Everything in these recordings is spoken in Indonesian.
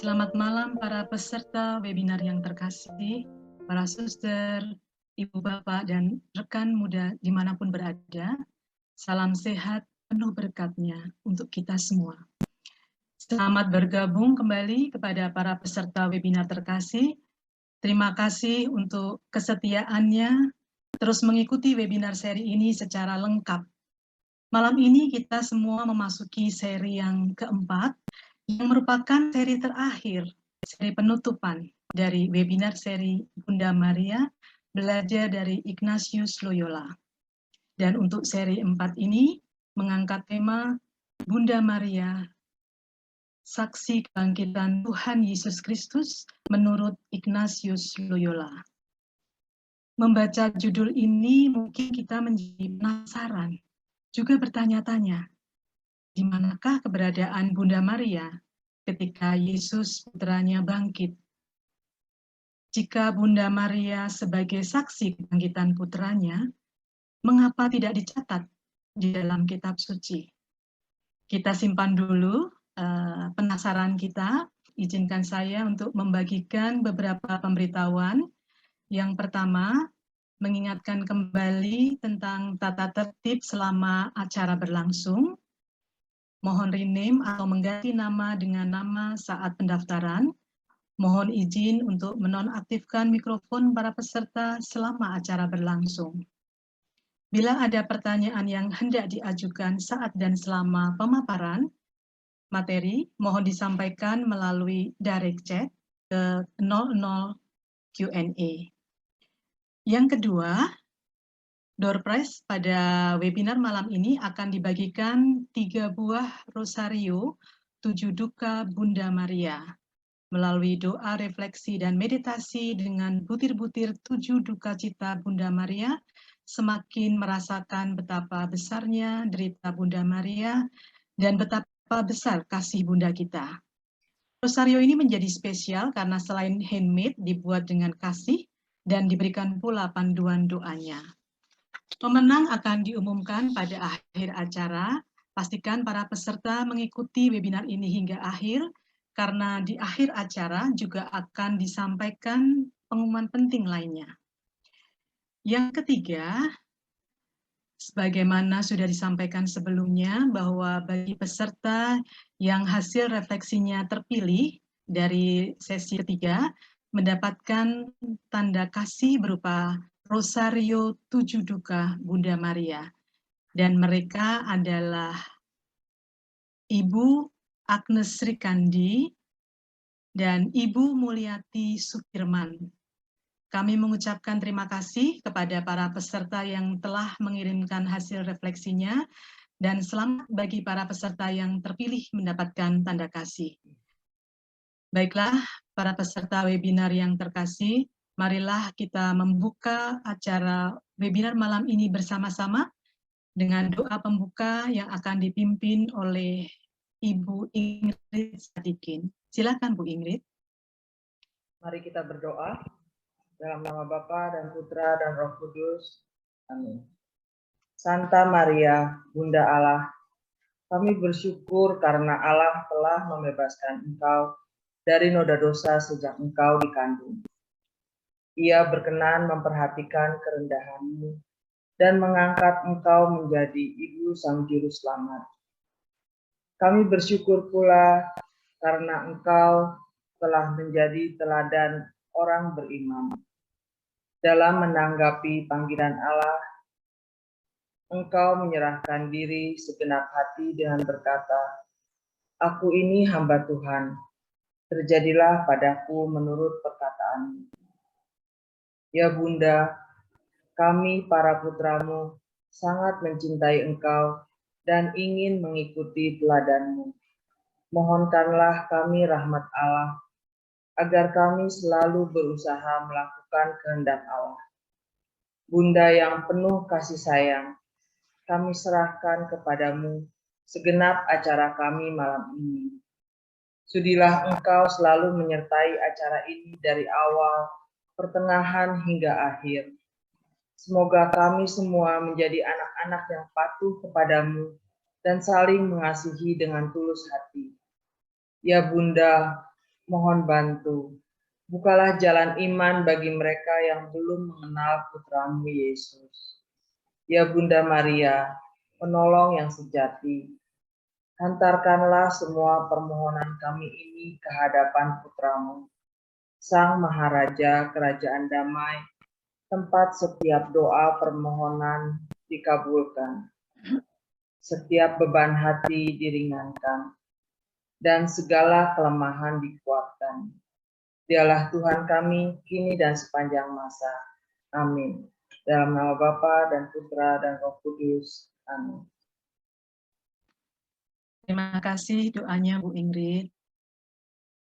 Selamat malam para peserta webinar yang terkasih, para suster, ibu bapak, dan rekan muda dimanapun berada. Salam sehat penuh berkatnya untuk kita semua. Selamat bergabung kembali kepada para peserta webinar terkasih. Terima kasih untuk kesetiaannya terus mengikuti webinar seri ini secara lengkap. Malam ini kita semua memasuki seri yang keempat, yang merupakan seri terakhir, seri penutupan dari webinar seri Bunda Maria, belajar dari Ignatius Loyola. Dan untuk seri 4 ini, mengangkat tema Bunda Maria, Saksi Kebangkitan Tuhan Yesus Kristus menurut Ignatius Loyola. Membaca judul ini mungkin kita menjadi penasaran, juga bertanya-tanya, di manakah keberadaan Bunda Maria ketika Yesus putranya bangkit? Jika Bunda Maria sebagai saksi kebangkitan putranya, mengapa tidak dicatat di dalam kitab suci? Kita simpan dulu penasaran kita. Izinkan saya untuk membagikan beberapa pemberitahuan. Yang pertama, mengingatkan kembali tentang tata tertib selama acara berlangsung. Mohon rename atau mengganti nama dengan nama saat pendaftaran. Mohon izin untuk menonaktifkan mikrofon para peserta selama acara berlangsung. Bila ada pertanyaan yang hendak diajukan saat dan selama pemaparan materi, mohon disampaikan melalui direct chat ke 00 Q&A. Yang kedua, door prize pada webinar malam ini akan dibagikan 3 buah rosario 7 duka Bunda Maria melalui doa, refleksi, dan meditasi dengan butir-butir 7 duka cita Bunda Maria, semakin merasakan betapa besarnya derita Bunda Maria dan betapa besar kasih Bunda kita. Rosario ini menjadi spesial karena selain handmade dibuat dengan kasih dan diberikan pula panduan doanya. Pemenang akan diumumkan pada akhir acara. Pastikan para peserta mengikuti webinar ini hingga akhir, karena di akhir acara juga akan disampaikan pengumuman penting lainnya. Yang ketiga, sebagaimana sudah disampaikan sebelumnya, bahwa bagi peserta yang hasil refleksinya terpilih dari sesi ketiga, mendapatkan tanda kasih berupa Rosario 7 Duka Bunda Maria. Dan mereka adalah Ibu Agnes Srikandi dan Ibu Mulyati Sukirman. Kami mengucapkan terima kasih kepada para peserta yang telah mengirimkan hasil refleksinya, dan selamat bagi para peserta yang terpilih mendapatkan tanda kasih. Baiklah, para peserta webinar yang terkasih, marilah kita membuka acara webinar malam ini bersama-sama dengan doa pembuka yang akan dipimpin oleh Ibu Ingrid Sadikin. Silakan Bu Ingrid. Mari kita berdoa. Dalam nama Bapa dan Putra dan Roh Kudus. Amin. Santa Maria, Bunda Allah, kami bersyukur karena Allah telah membebaskan Engkau dari noda dosa sejak Engkau dikandung. Ia berkenan memperhatikan kerendahan-Mu dan mengangkat Engkau menjadi Ibu Sang Juru Selamat. Kami bersyukur pula karena Engkau telah menjadi teladan orang beriman. Dalam menanggapi panggilan Allah, Engkau menyerahkan diri segenap hati dengan berkata, "Aku ini hamba Tuhan, terjadilah padaku menurut perkataan-Mu." Ya Bunda, kami para putra-Mu sangat mencintai Engkau dan ingin mengikuti teladan-Mu. Mohonkanlah kami rahmat Allah, agar kami selalu berusaha melakukan kehendak Allah. Bunda yang penuh kasih sayang, kami serahkan kepadamu segenap acara kami malam ini. Sudilah Engkau selalu menyertai acara ini dari awal, pertengahan hingga akhir. Semoga kami semua menjadi anak-anak yang patuh kepadamu dan saling mengasihi dengan tulus hati. Ya Bunda, mohon bantu. Bukalah jalan iman bagi mereka yang belum mengenal Putra-Mu Yesus. Ya Bunda Maria, penolong yang sejati, hantarkanlah semua permohonan kami ini ke hadapan Putra-Mu, Sang Maharaja Kerajaan Damai, tempat setiap doa permohonan dikabulkan, setiap beban hati diringankan, dan segala kelemahan dikuatkan. Dialah Tuhan kami, kini dan sepanjang masa. Amin. Dalam nama Bapa dan Putra dan Roh Kudus. Amin. Terima kasih doanya Bu Ingrid.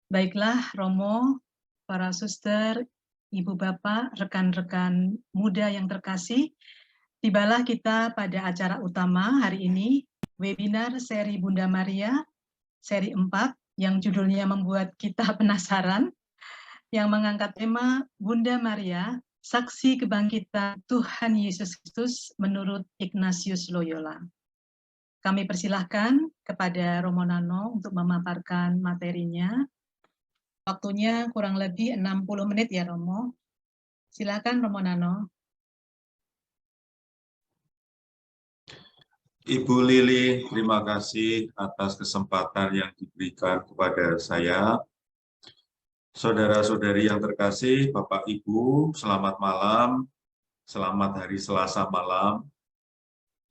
Baiklah Romo, para suster, Ibu Bapak, rekan-rekan muda yang terkasih, tibalah kita pada acara utama hari ini, webinar seri Bunda Maria, seri 4, yang judulnya membuat kita penasaran, yang mengangkat tema Bunda Maria, Saksi Kebangkitan Tuhan Yesus Kristus menurut Ignatius Loyola. Kami persilahkan kepada Romo Nano untuk memaparkan materinya. Waktunya kurang lebih 60 menit ya Romo. Silakan Romo Nano. Ibu Lili, terima kasih atas kesempatan yang diberikan kepada saya. Saudara-saudari yang terkasih, Bapak Ibu, selamat malam. Selamat hari Selasa malam.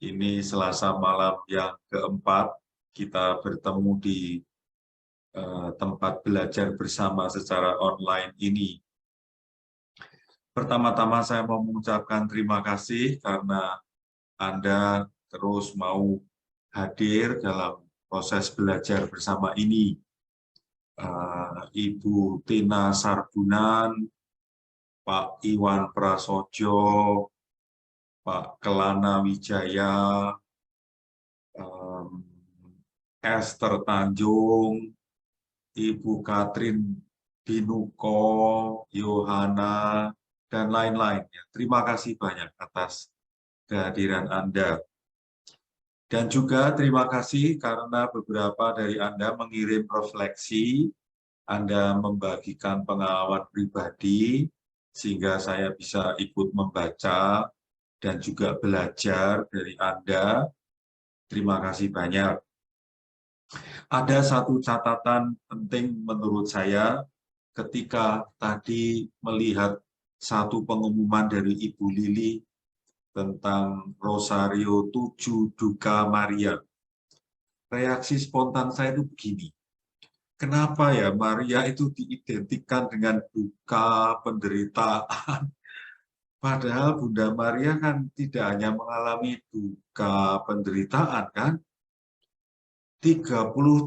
Ini Selasa malam yang keempat kita bertemu di tempat belajar bersama secara online ini. Pertama-tama saya mau mengucapkan terima kasih karena Anda terus mau hadir dalam proses belajar bersama ini. Ibu Tina Sarbunan, Pak Iwan Prasojo, Pak Kelana Wijaya, Esther Tanjung, Ibu Katrin Binuko, Yohana, dan lain-lainnya. Terima kasih banyak atas kehadiran Anda. Dan juga terima kasih karena beberapa dari Anda mengirim refleksi, Anda membagikan pengalaman pribadi, sehingga saya bisa ikut membaca dan juga belajar dari Anda. Terima kasih banyak. Ada satu catatan penting menurut saya ketika tadi melihat satu pengumuman dari Ibu Lili tentang Rosario 7 Duka Maria. Reaksi spontan saya itu begini. Kenapa ya Maria itu diidentikan dengan duka, penderitaan? Padahal Bunda Maria kan tidak hanya mengalami duka, penderitaan kan? 30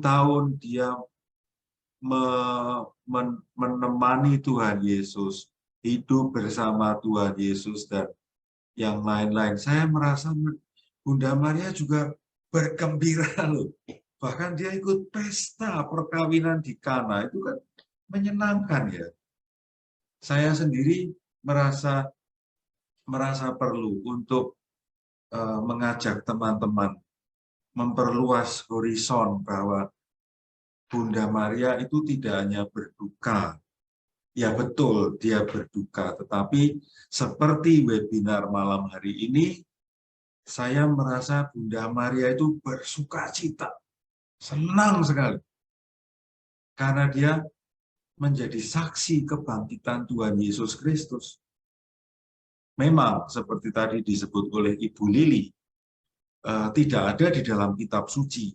tahun dia menemani Tuhan Yesus, hidup bersama Tuhan Yesus dan yang lain-lain. Saya merasa Bunda Maria juga bergembira loh. Bahkan dia ikut pesta perkawinan di Kana, itu kan menyenangkan ya. Saya sendiri merasa perlu untuk mengajak teman-teman memperluas horizon bahwa Bunda Maria itu tidak hanya berduka. Ya betul, dia berduka. Tetapi seperti webinar malam hari ini, saya merasa Bunda Maria itu bersukacita. Senang sekali. Karena dia menjadi saksi kebangkitan Tuhan Yesus Kristus. Memang seperti tadi disebut oleh Ibu Lili, tidak ada di dalam kitab suci.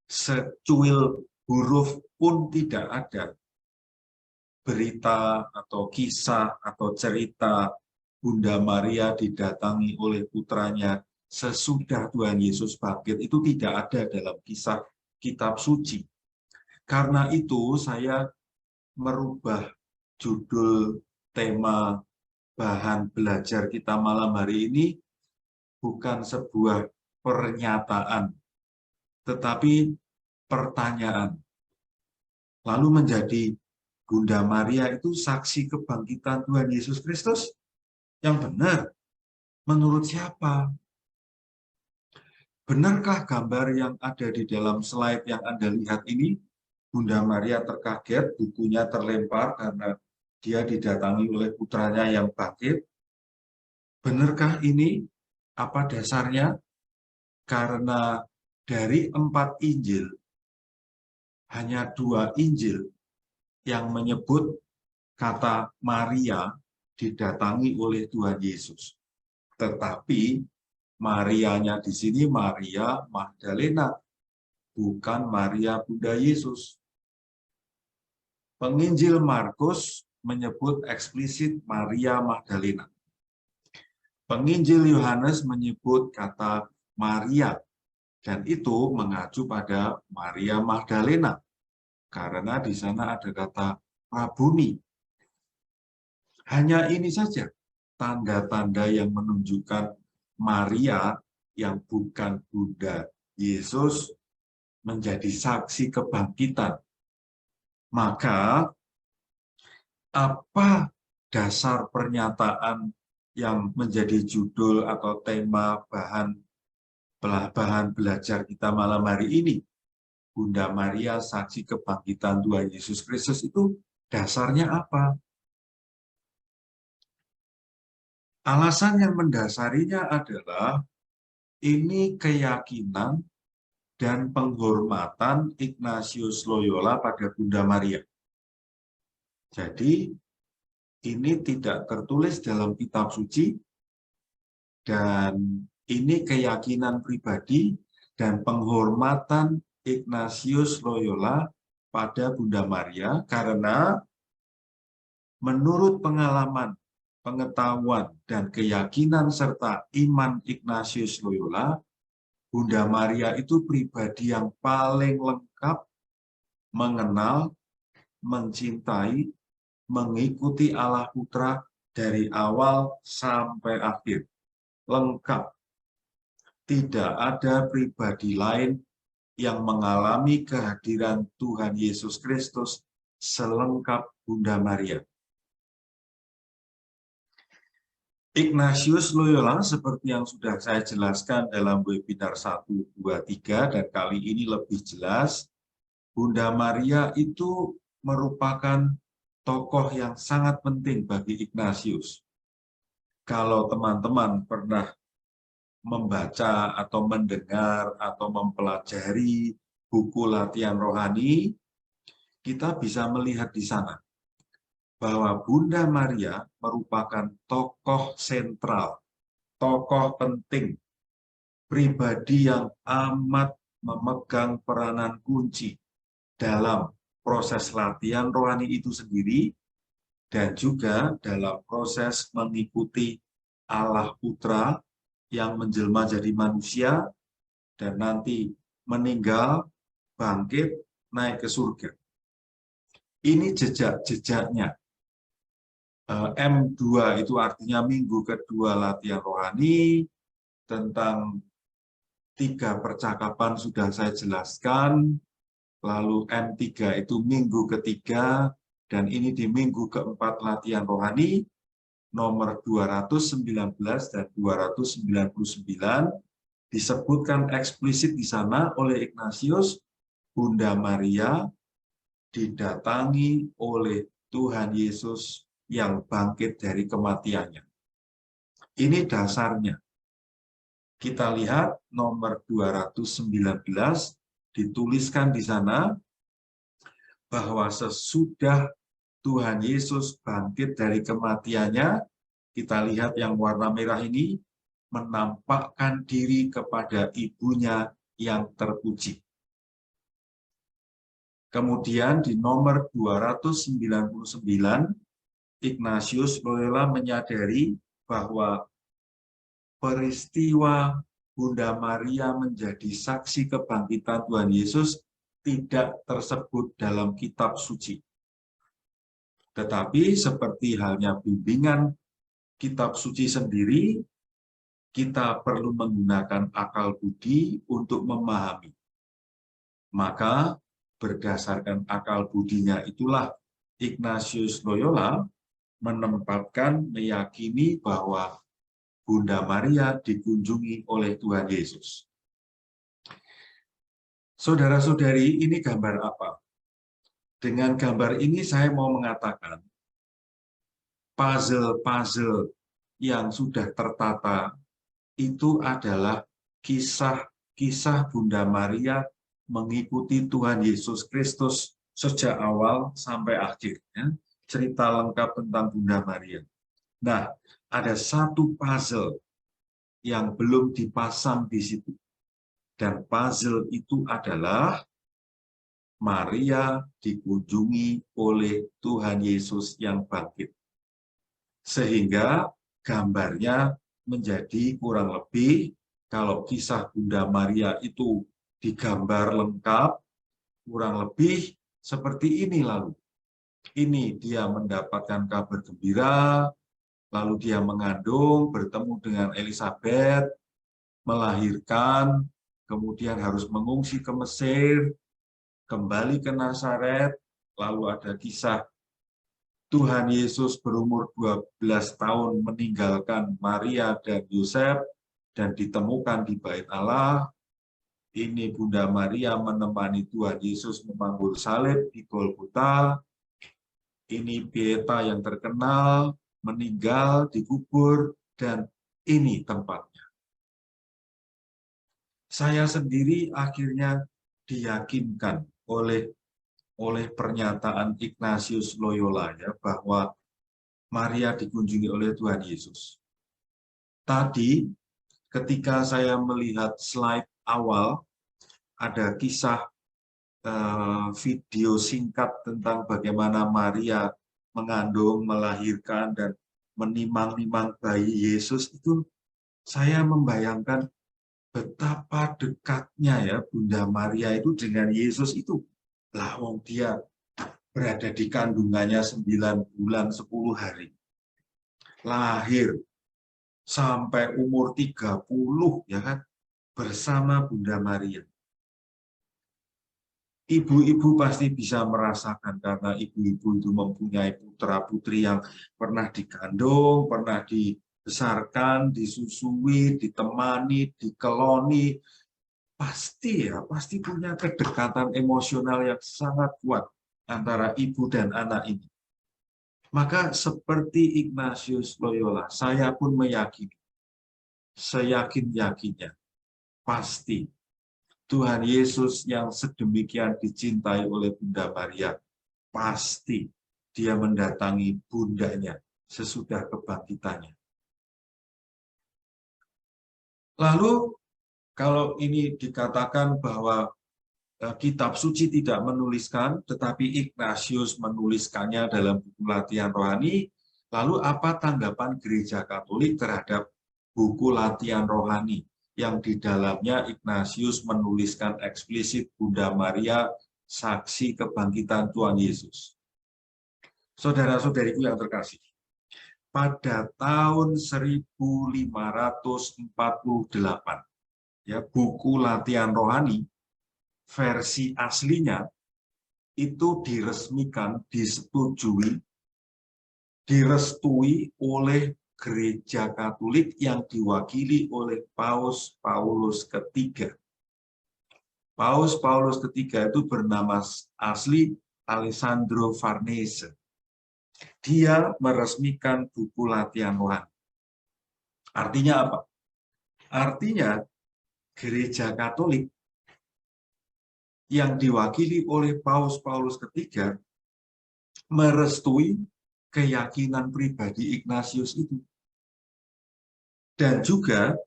Secuil huruf pun tidak ada berita atau kisah atau cerita Bunda Maria didatangi oleh putranya sesudah Tuhan Yesus bangkit. Itu tidak ada dalam kisah kitab suci. Karena itu saya merubah judul tema bahan belajar kita malam hari ini bukan sebuah pernyataan, tetapi pertanyaan. Lalu menjadi Bunda Maria itu saksi kebangkitan Tuhan Yesus Kristus yang benar. Menurut siapa? Benarkah gambar yang ada di dalam slide yang Anda lihat ini? Bunda Maria terkaget, bukunya terlempar karena dia didatangi oleh putranya yang bangkit. Benarkah ini? Apa dasarnya? Karena dari 4 Injil, hanya 2 Injil yang menyebut kata Maria didatangi oleh Tuhan Yesus. Tetapi Marianya di sini Maria Magdalena, bukan Maria Bunda Yesus. Penginjil Markus menyebut eksplisit Maria Magdalena. Penginjil Yohanes menyebut kata Maria, dan itu mengacu pada Maria Magdalena, karena di sana ada kata Rabuni. Hanya ini saja tanda-tanda yang menunjukkan Maria yang bukan Bunda Yesus menjadi saksi kebangkitan. Maka apa dasar pernyataan yang menjadi judul atau tema bahan belajar kita malam hari ini? Bunda Maria saksi kebangkitan Tuhan Yesus Kristus, itu dasarnya apa? Alasan yang mendasarinya adalah ini keyakinan dan penghormatan Ignatius Loyola pada Bunda Maria. Jadi, ini tidak tertulis dalam kitab suci, dan ini keyakinan pribadi dan penghormatan Ignatius Loyola pada Bunda Maria, karena menurut pengalaman, pengetahuan, dan keyakinan serta iman Ignatius Loyola, Bunda Maria itu pribadi yang paling lengkap mengenal, mencintai, mengikuti Allah Putra dari awal sampai akhir. Lengkap. Tidak ada pribadi lain yang mengalami kehadiran Tuhan Yesus Kristus selengkap Bunda Maria. Ignatius Loyola, seperti yang sudah saya jelaskan dalam webinar 1, 2, 3, dan kali ini lebih jelas, Bunda Maria itu merupakan tokoh yang sangat penting bagi Ignatius. Kalau teman-teman pernah membaca atau mendengar atau mempelajari buku latihan rohani, kita bisa melihat di sana bahwa Bunda Maria merupakan tokoh sentral, tokoh penting, pribadi yang amat memegang peranan kunci dalam proses latihan rohani itu sendiri, dan juga dalam proses mengikuti Allah Putra yang menjelma jadi manusia, dan nanti meninggal, bangkit, naik ke surga. Ini jejak-jejaknya. M2 itu artinya minggu kedua latihan rohani. Tentang 3 percakapan sudah saya jelaskan. Lalu M3 itu minggu ketiga, dan ini di minggu keempat latihan rohani, nomor 219 dan 299, disebutkan eksplisit di sana oleh Ignatius, Bunda Maria didatangi oleh Tuhan Yesus yang bangkit dari kematiannya. Ini dasarnya. Kita lihat nomor 219, dituliskan di sana bahwa sesudah Tuhan Yesus bangkit dari kematiannya, kita lihat yang warna merah ini, menampakkan diri kepada ibunya yang terpuji. Kemudian di nomor 299, Ignatius Loyola menyadari bahwa peristiwa Bunda Maria menjadi saksi kebangkitan Tuhan Yesus tidak tersebut dalam kitab suci. Tetapi seperti halnya bimbingan kitab suci sendiri, kita perlu menggunakan akal budi untuk memahami. Maka berdasarkan akal budinya itulah Ignatius Loyola menempatkan, meyakini bahwa Bunda Maria dikunjungi oleh Tuhan Yesus. Saudara-saudari, ini gambar apa? Dengan gambar ini saya mau mengatakan, puzzle-puzzle yang sudah tertata itu adalah kisah-kisah Bunda Maria mengikuti Tuhan Yesus Kristus sejak awal sampai akhir. Ya. Cerita lengkap tentang Bunda Maria. Nah, ada satu puzzle yang belum dipasang di situ. Dan puzzle itu adalah Maria dikunjungi oleh Tuhan Yesus yang bangkit. Sehingga gambarnya menjadi kurang lebih, kalau kisah Bunda Maria itu digambar lengkap, kurang lebih seperti ini lalu. Ini dia mendapatkan kabar gembira, lalu dia mengandung, bertemu dengan Elizabeth, melahirkan, kemudian harus mengungsi ke Mesir, kembali ke Nazaret, lalu ada kisah Tuhan Yesus berumur 12 tahun meninggalkan Maria dan Yosef dan ditemukan di Bait Allah. Ini Bunda Maria menemani Tuhan Yesus memanggul salib di Golgota. Ini Pieta yang terkenal, meninggal, dikubur, dan ini tempatnya. Saya sendiri akhirnya diyakinkan oleh pernyataan Ignatius Loyola ya, bahwa Maria dikunjungi oleh Tuhan Yesus. Tadi ketika saya melihat slide awal, ada kisah video singkat tentang bagaimana Maria mengandung, melahirkan, dan menimang-nimang bayi Yesus, itu saya membayangkan betapa dekatnya ya Bunda Maria itu dengan Yesus itu. Lah, wong dia berada di kandungannya 9 bulan 10 hari. Lahir sampai umur 30 ya kan, bersama Bunda Maria. Ibu-ibu pasti bisa merasakan karena ibu-ibu itu mempunyai putra-putri yang pernah dikandung, pernah dibesarkan, disusui, ditemani, dikeloni. Pasti punya kedekatan emosional yang sangat kuat antara ibu dan anak ini. Maka seperti Ignatius Loyola, saya pun meyakini, seyakin-yakinnya, pasti Tuhan Yesus yang sedemikian dicintai oleh Bunda Maria, pasti dia mendatangi bundanya sesudah kebangkitannya. Lalu, kalau ini dikatakan bahwa kitab suci tidak menuliskan, tetapi Ignatius menuliskannya dalam buku latihan rohani, lalu apa tanggapan Gereja Katolik terhadap buku latihan rohani yang di dalamnya Ignatius menuliskan eksplisit Bunda Maria saksi kebangkitan Tuhan Yesus? Saudara-saudariku yang terkasih, pada tahun 1548, ya, buku latihan rohani versi aslinya itu diresmikan, direstui oleh Gereja Katolik yang diwakili oleh Paus Paulus III. Paus Paulus III itu bernama asli Alessandro Farnese. Dia meresmikan buku latihan rohani. Artinya apa? Artinya Gereja Katolik yang diwakili oleh Paus Paulus III merestui keyakinan pribadi Ignatius itu. Dan juga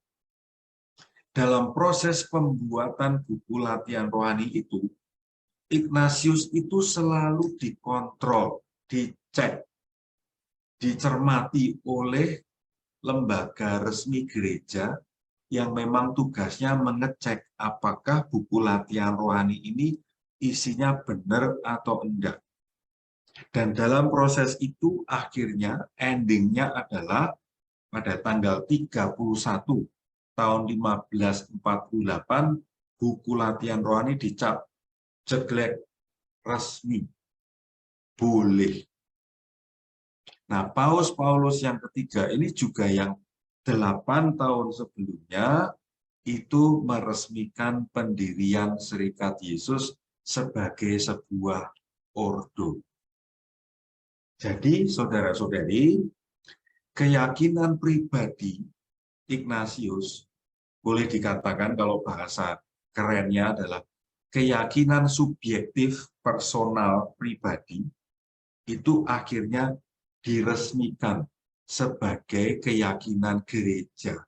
dalam proses pembuatan buku latihan rohani itu, Ignatius itu selalu dikontrol, dicek, dicermati oleh lembaga resmi gereja yang memang tugasnya mengecek apakah buku latihan rohani ini isinya benar atau enggak. Dan dalam proses itu akhirnya endingnya adalah pada tanggal 31 tahun 1548 buku latihan rohani dicap jeglek resmi, boleh. Nah, Paus Paulus yang ketiga ini juga yang 8 tahun sebelumnya itu meresmikan pendirian Serikat Yesus sebagai sebuah ordo. Jadi, saudara-saudari, keyakinan pribadi Ignatius boleh dikatakan kalau bahasa kerennya adalah keyakinan subjektif personal pribadi itu akhirnya diresmikan sebagai keyakinan gereja.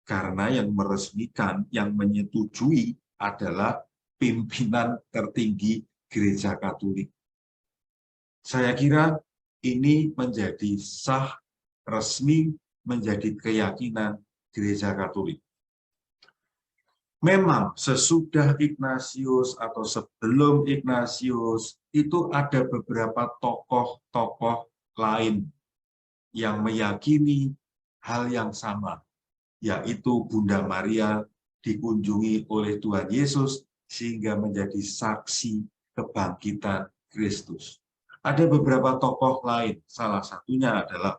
Karena yang meresmikan, yang menyetujui adalah pimpinan tertinggi Gereja Katolik. Saya kira ini menjadi sah, resmi, menjadi keyakinan Gereja Katolik. Memang sesudah Ignatius atau sebelum Ignatius itu ada beberapa tokoh-tokoh lain yang meyakini hal yang sama, yaitu Bunda Maria dikunjungi oleh Tuhan Yesus sehingga menjadi saksi kebangkitan Kristus. Ada beberapa tokoh lain, salah satunya adalah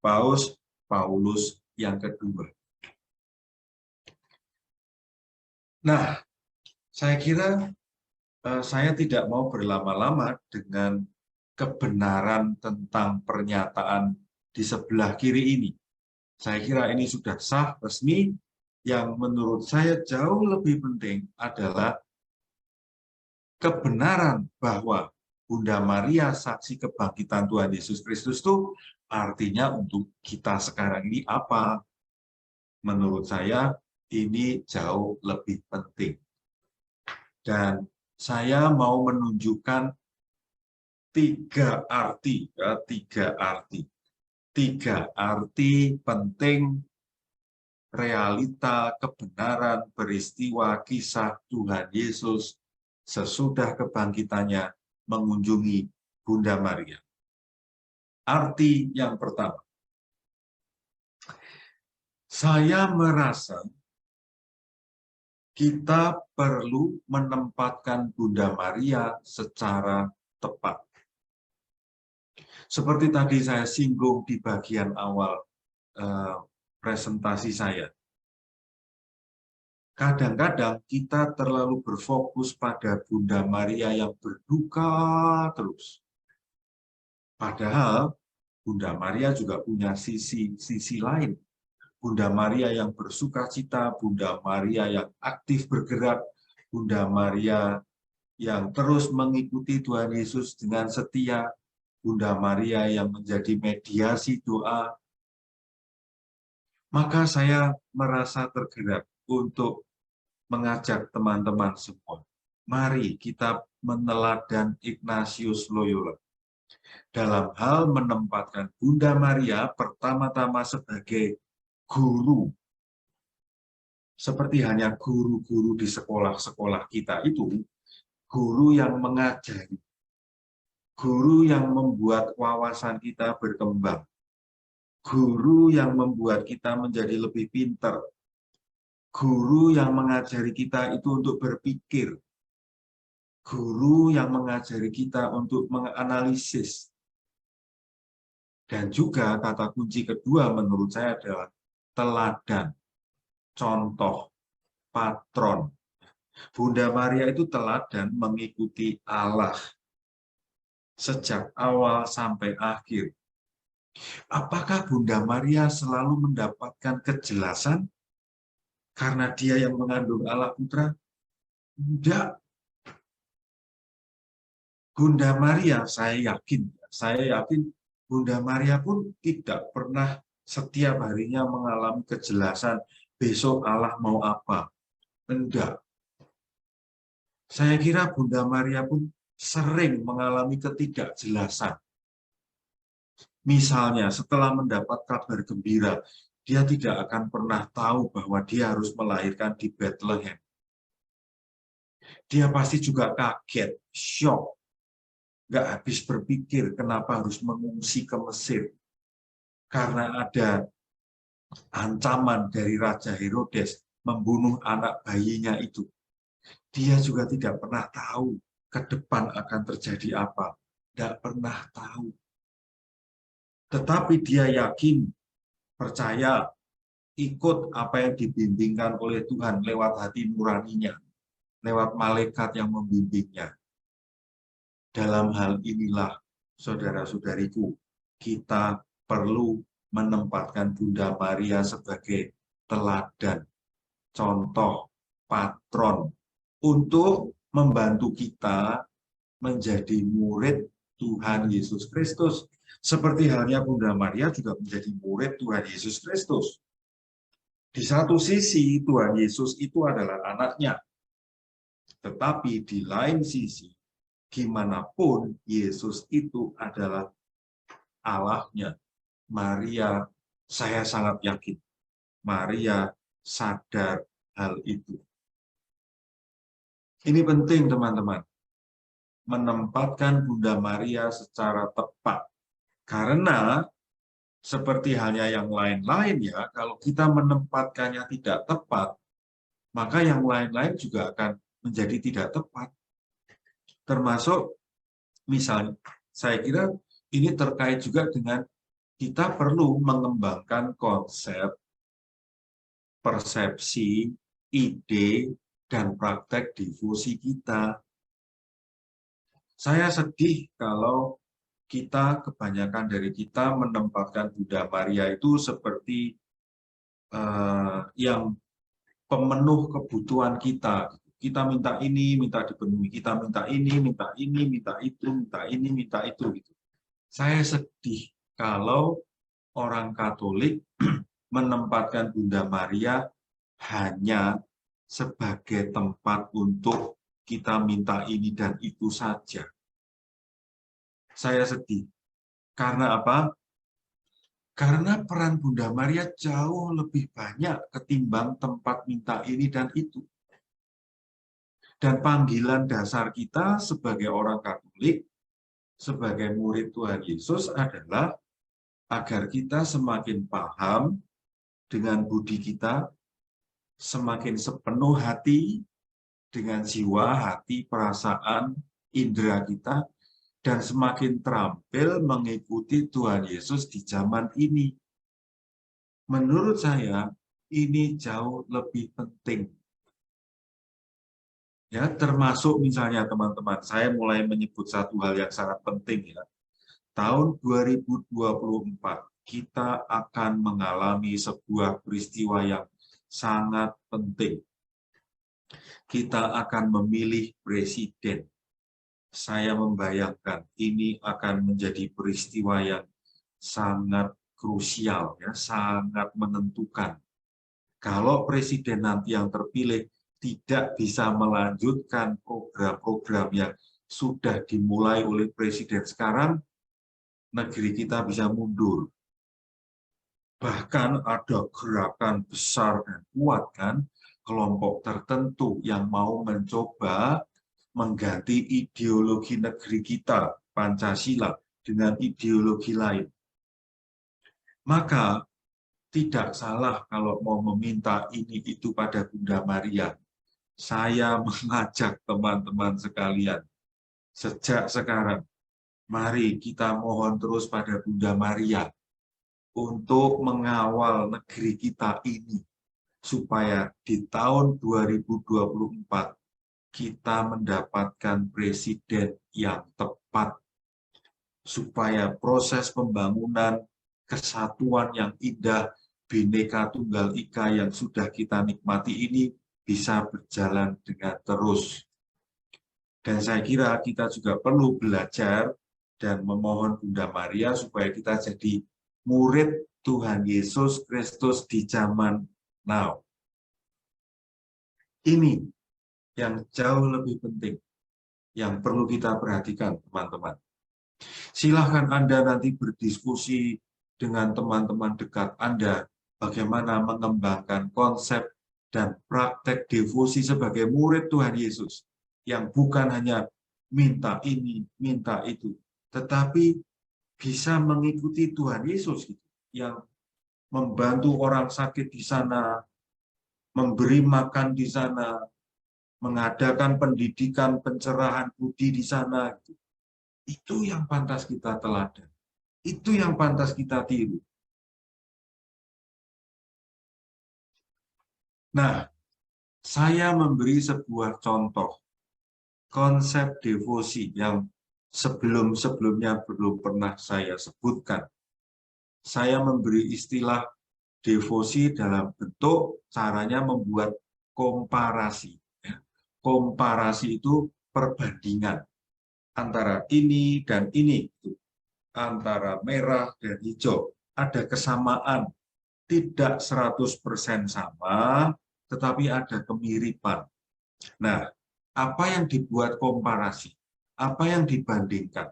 Paus Paulus yang kedua. Nah, saya kira saya tidak mau berlama-lama dengan kebenaran tentang pernyataan di sebelah kiri ini. Saya kira ini sudah sah, resmi. Yang menurut saya jauh lebih penting adalah kebenaran bahwa Bunda Maria saksi kebangkitan Tuhan Yesus Kristus itu artinya untuk kita sekarang ini apa? Menurut saya ini jauh lebih penting. Dan saya mau menunjukkan tiga arti penting realita, kebenaran, peristiwa, kisah Tuhan Yesus sesudah kebangkitannya mengunjungi Bunda Maria. Arti yang pertama, saya merasa kita perlu menempatkan Bunda Maria secara tepat. Seperti tadi saya singgung di bagian awal presentasi saya. Kadang-kadang kita terlalu berfokus pada Bunda Maria yang berduka terus. Padahal Bunda Maria juga punya sisi lain. Bunda Maria yang bersukacita, Bunda Maria yang aktif bergerak, Bunda Maria yang terus mengikuti Tuhan Yesus dengan setia, Bunda Maria yang menjadi mediasi doa. Maka saya merasa tergerak untuk mengajak teman-teman semua. Mari kita meneladan Ignatius Loyola dalam hal menempatkan Bunda Maria pertama-tama sebagai guru. Seperti hanya guru-guru di sekolah-sekolah kita itu, guru yang mengajari, guru yang membuat wawasan kita berkembang, guru yang membuat kita menjadi lebih pintar, guru yang mengajari kita itu untuk berpikir, guru yang mengajari kita untuk menganalisis. Dan juga kata kunci kedua menurut saya adalah teladan, contoh, patron. Bunda Maria itu teladan mengikuti Allah sejak awal sampai akhir. Apakah Bunda Maria selalu mendapatkan kejelasan karena dia yang mengandung Allah Putra? Tidak. Bunda Maria, saya yakin Bunda Maria pun tidak pernah setiap harinya mengalami kejelasan besok Allah mau apa. Tidak. Saya kira Bunda Maria pun sering mengalami ketidakjelasan. Misalnya setelah mendapat kabar gembira, dia tidak akan pernah tahu bahwa dia harus melahirkan di Bethlehem. Dia pasti juga kaget, syok. Nggak habis berpikir kenapa harus mengungsi ke Mesir. Karena ada ancaman dari Raja Herodes membunuh anak bayinya itu. Dia juga tidak pernah tahu ke depan akan terjadi apa. Tidak pernah tahu. Tetapi dia yakin, percaya, ikut apa yang dibimbingkan oleh Tuhan lewat hati nuraninya, lewat malaikat yang membimbingnya. Dalam hal inilah, saudara-saudariku, kita perlu menempatkan Bunda Maria sebagai teladan, contoh, patron, untuk membantu kita menjadi murid Tuhan Yesus Kristus. Seperti halnya Bunda Maria juga menjadi murid Tuhan Yesus Kristus. Di satu sisi, Tuhan Yesus itu adalah anaknya. Tetapi di lain sisi, gimana pun Yesus itu adalah Allahnya. Maria, saya sangat yakin, Maria sadar hal itu. Ini penting, teman-teman, menempatkan Bunda Maria secara tepat. Karena seperti halnya yang lain-lain ya, kalau kita menempatkannya tidak tepat, maka yang lain-lain juga akan menjadi tidak tepat. Termasuk misalnya, saya kira ini terkait juga dengan kita perlu mengembangkan konsep, persepsi, ide, dan praktek devosi kita. Saya sedih kalau kita, kebanyakan dari kita menempatkan Bunda Maria itu seperti yang pemenuh kebutuhan kita. Kita minta ini, minta dipenuhi. Kita minta ini, minta ini, minta itu, minta ini, minta itu. Gitu. Saya sedih kalau orang Katolik menempatkan Bunda Maria hanya sebagai tempat untuk kita minta ini dan itu saja. Saya sedih. Karena apa? Karena peran Bunda Maria jauh lebih banyak ketimbang tempat minta ini dan itu. Dan panggilan dasar kita sebagai orang Katolik, sebagai murid Tuhan Yesus adalah agar kita semakin paham dengan budi kita, semakin sepenuh hati dengan jiwa, hati, perasaan, indera kita, dan semakin terampil mengikuti Tuhan Yesus di zaman ini. Menurut saya, ini jauh lebih penting. Ya, termasuk misalnya teman-teman, saya mulai menyebut satu hal yang sangat penting ya. Tahun 2024 kita akan mengalami sebuah peristiwa yang sangat penting. Kita akan memilih presiden. Saya membayangkan ini akan menjadi peristiwa yang sangat krusial, ya, sangat menentukan. Kalau presiden nanti yang terpilih tidak bisa melanjutkan program-program yang sudah dimulai oleh presiden sekarang, negeri kita bisa mundur. Bahkan ada gerakan besar dan kuat kan, kelompok tertentu yang mau mencoba mengganti ideologi negeri kita, Pancasila, dengan ideologi lain. Maka tidak salah kalau mau meminta ini itu pada Bunda Maria. Saya mengajak teman-teman sekalian, sejak sekarang, mari kita mohon terus pada Bunda Maria untuk mengawal negeri kita ini, supaya di tahun 2024 kita mendapatkan presiden yang tepat, supaya proses pembangunan kesatuan yang indah, Bhinneka Tunggal Ika yang sudah kita nikmati ini bisa berjalan dengan terus. Dan saya kira kita juga perlu belajar dan memohon Bunda Maria supaya kita jadi murid Tuhan Yesus Kristus di zaman now. Ini yang jauh lebih penting, yang perlu kita perhatikan, teman-teman. Silahkan Anda nanti berdiskusi dengan teman-teman dekat Anda, bagaimana mengembangkan konsep dan praktek devosi sebagai murid Tuhan Yesus, yang bukan hanya minta ini, minta itu, tetapi bisa mengikuti Tuhan Yesus, yang membantu orang sakit di sana, memberi makan di sana, mengadakan pendidikan pencerahan budi di sana. Itu yang pantas kita teladan. Itu yang pantas kita tiru. Nah, saya memberi sebuah contoh konsep devosi yang sebelum-sebelumnya belum pernah saya sebutkan. Saya memberi istilah devosi dalam bentuk caranya membuat komparasi. Komparasi itu perbandingan antara ini dan ini, antara merah dan hijau. Ada kesamaan, tidak 100% sama, tetapi ada kemiripan. Nah, apa yang dibuat komparasi? Apa yang dibandingkan?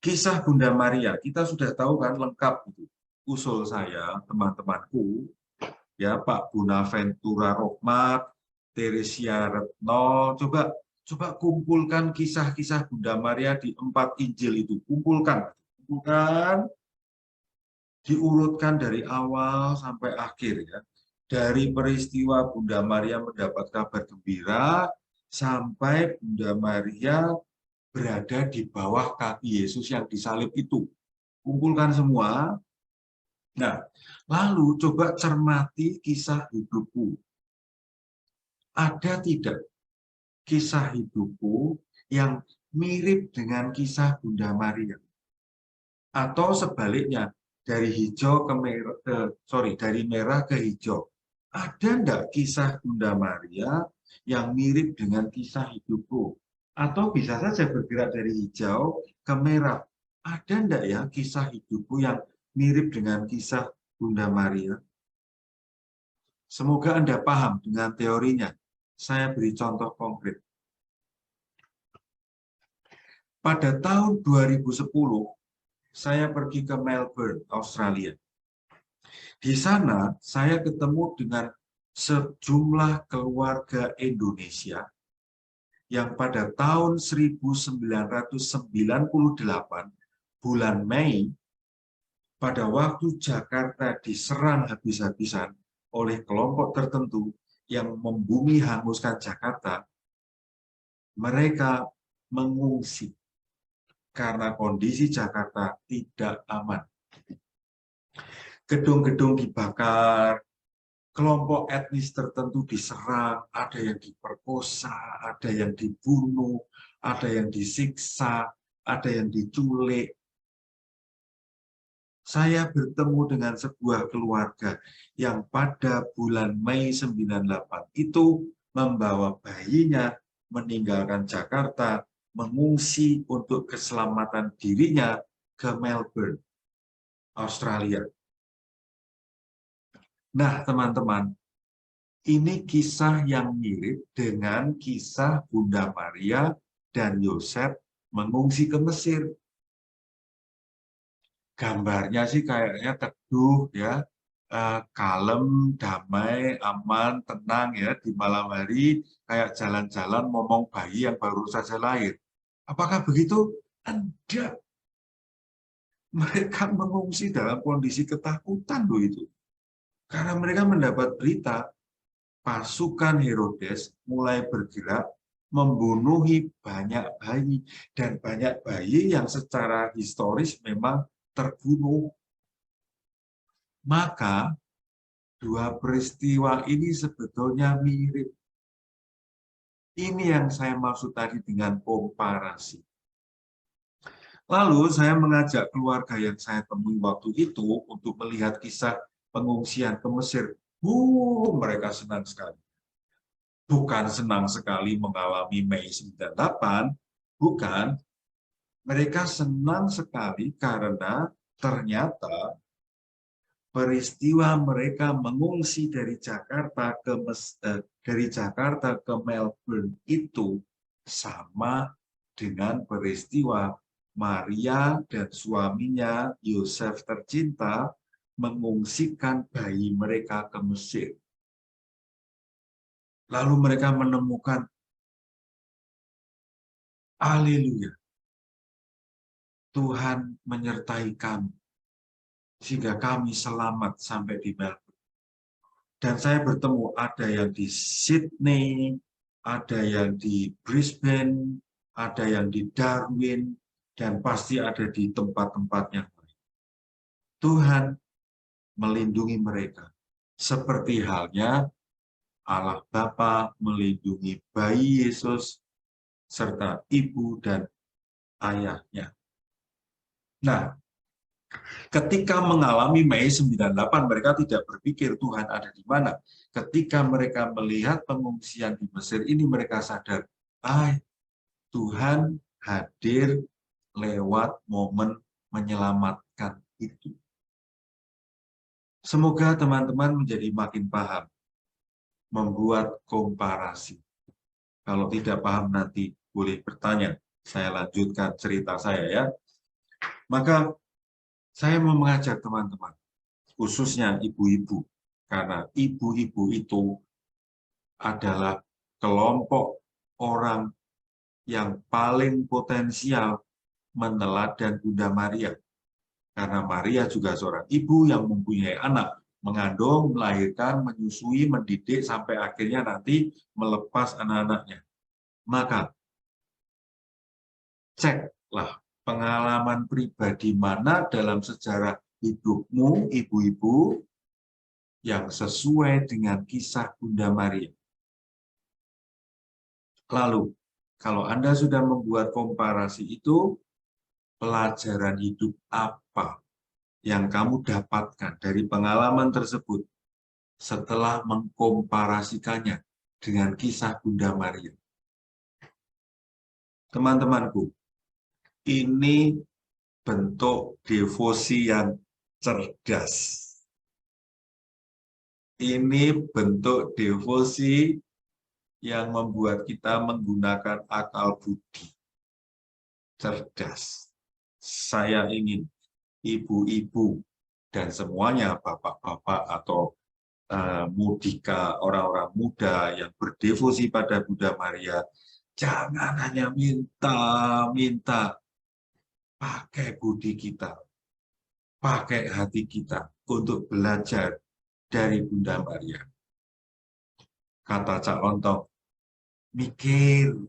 Kisah Bunda Maria, kita sudah tahu kan lengkap itu. Usul saya, teman-temanku, ya Pak Bonaventura Rohmat, Teresia Retno, coba kumpulkan kisah-kisah Bunda Maria di 4 Injil itu, kumpulkan, diurutkan dari awal sampai akhir ya. Dari peristiwa Bunda Maria mendapat kabar gembira sampai Bunda Maria berada di bawah kaki Yesus yang disalib itu. Kumpulkan semua. Nah, lalu coba cermati kisah hidupku. Ada tidak kisah hidupku yang mirip dengan kisah Bunda Maria? Atau sebaliknya, dari hijau ke merah, dari merah ke hijau. Ada enggak kisah Bunda Maria yang mirip dengan kisah hidupku? Atau bisa saja bergerak dari hijau ke merah. Ada enggak ya kisah hidupku yang mirip dengan kisah Bunda Maria? Semoga Anda paham dengan teorinya. Saya beri contoh konkret. Pada tahun 2010, saya pergi ke Melbourne, Australia. Di sana, saya ketemu dengan sejumlah keluarga Indonesia yang pada tahun 1998, bulan Mei, pada waktu Jakarta diserang habis-habisan oleh kelompok tertentu yang membumi hanguskan Jakarta, mereka mengungsi karena kondisi Jakarta tidak aman. Gedung-gedung dibakar, kelompok etnis tertentu diserang, ada yang diperkosa, ada yang dibunuh, ada yang disiksa, ada yang diculik. Saya bertemu dengan sebuah keluarga yang pada bulan Mei 98 itu membawa bayinya meninggalkan Jakarta, mengungsi untuk keselamatan dirinya ke Melbourne, Australia. Nah, teman-teman, ini kisah yang mirip dengan kisah Bunda Maria dan Yosef mengungsi ke Mesir. Gambarnya sih kayaknya teduh ya, kalem, damai, aman, tenang ya di malam hari, kayak jalan-jalan ngomong bayi yang baru saja lahir. Apakah begitu? Tidak. Mereka mengungsi dalam kondisi ketakutan loh itu. Karena mereka mendapat berita pasukan Herodes mulai bergerak membunuhi banyak bayi, dan banyak bayi yang secara historis memang terbunuh. Maka dua peristiwa ini sebetulnya mirip. Ini yang saya maksud tadi dengan komparasi. Lalu saya mengajak keluarga yang saya temui waktu itu untuk melihat kisah pengungsian ke Mesir. Mereka senang sekali. Bukan senang sekali mengalami Mei 98, bukan. Mereka senang sekali karena ternyata peristiwa mereka mengungsi dari Jakarta ke Melbourne itu sama dengan peristiwa Maria dan suaminya Yosef tercinta mengungsikan bayi mereka ke Mesir. Lalu mereka menemukan, haleluya, Tuhan menyertai kami, sehingga kami selamat sampai di Melbourne. Dan saya bertemu ada yang di Sydney, ada yang di Brisbane, ada yang di Darwin, dan pasti ada di tempat-tempat yang lain. Tuhan melindungi mereka. Seperti halnya Allah Bapa melindungi bayi Yesus, serta ibu dan ayahnya. Nah, ketika mengalami Mei 98, mereka tidak berpikir Tuhan ada di mana. Ketika mereka melihat pengungsian di Mesir ini, mereka sadar, Tuhan hadir lewat momen menyelamatkan itu. Semoga teman-teman menjadi makin paham, membuat komparasi. Kalau tidak paham nanti boleh bertanya. Saya lanjutkan cerita saya ya. Maka saya mau mengajak teman-teman, khususnya ibu-ibu, karena ibu-ibu itu adalah kelompok orang yang paling potensial meneladan Bunda Maria. Karena Maria juga seorang ibu yang mempunyai anak, mengandung, melahirkan, menyusui, mendidik, sampai akhirnya nanti melepas anak-anaknya. Maka, ceklah pengalaman pribadi mana dalam sejarah hidupmu, ibu-ibu, yang sesuai dengan kisah Bunda Maria. Lalu, kalau Anda sudah membuat komparasi itu, pelajaran hidup apa yang kamu dapatkan dari pengalaman tersebut setelah mengkomparasikannya dengan kisah Bunda Maria? Teman-temanku, ini bentuk devosi yang cerdas. Ini bentuk devosi yang membuat kita menggunakan akal budi. Cerdas. Saya ingin ibu-ibu dan semuanya bapak-bapak atau mudika, orang-orang muda yang berdevosi pada Bunda Maria, jangan hanya minta-minta, pakai budi kita, pakai hati kita untuk belajar dari Bunda Maria. Kata Cak Lontong, mikir.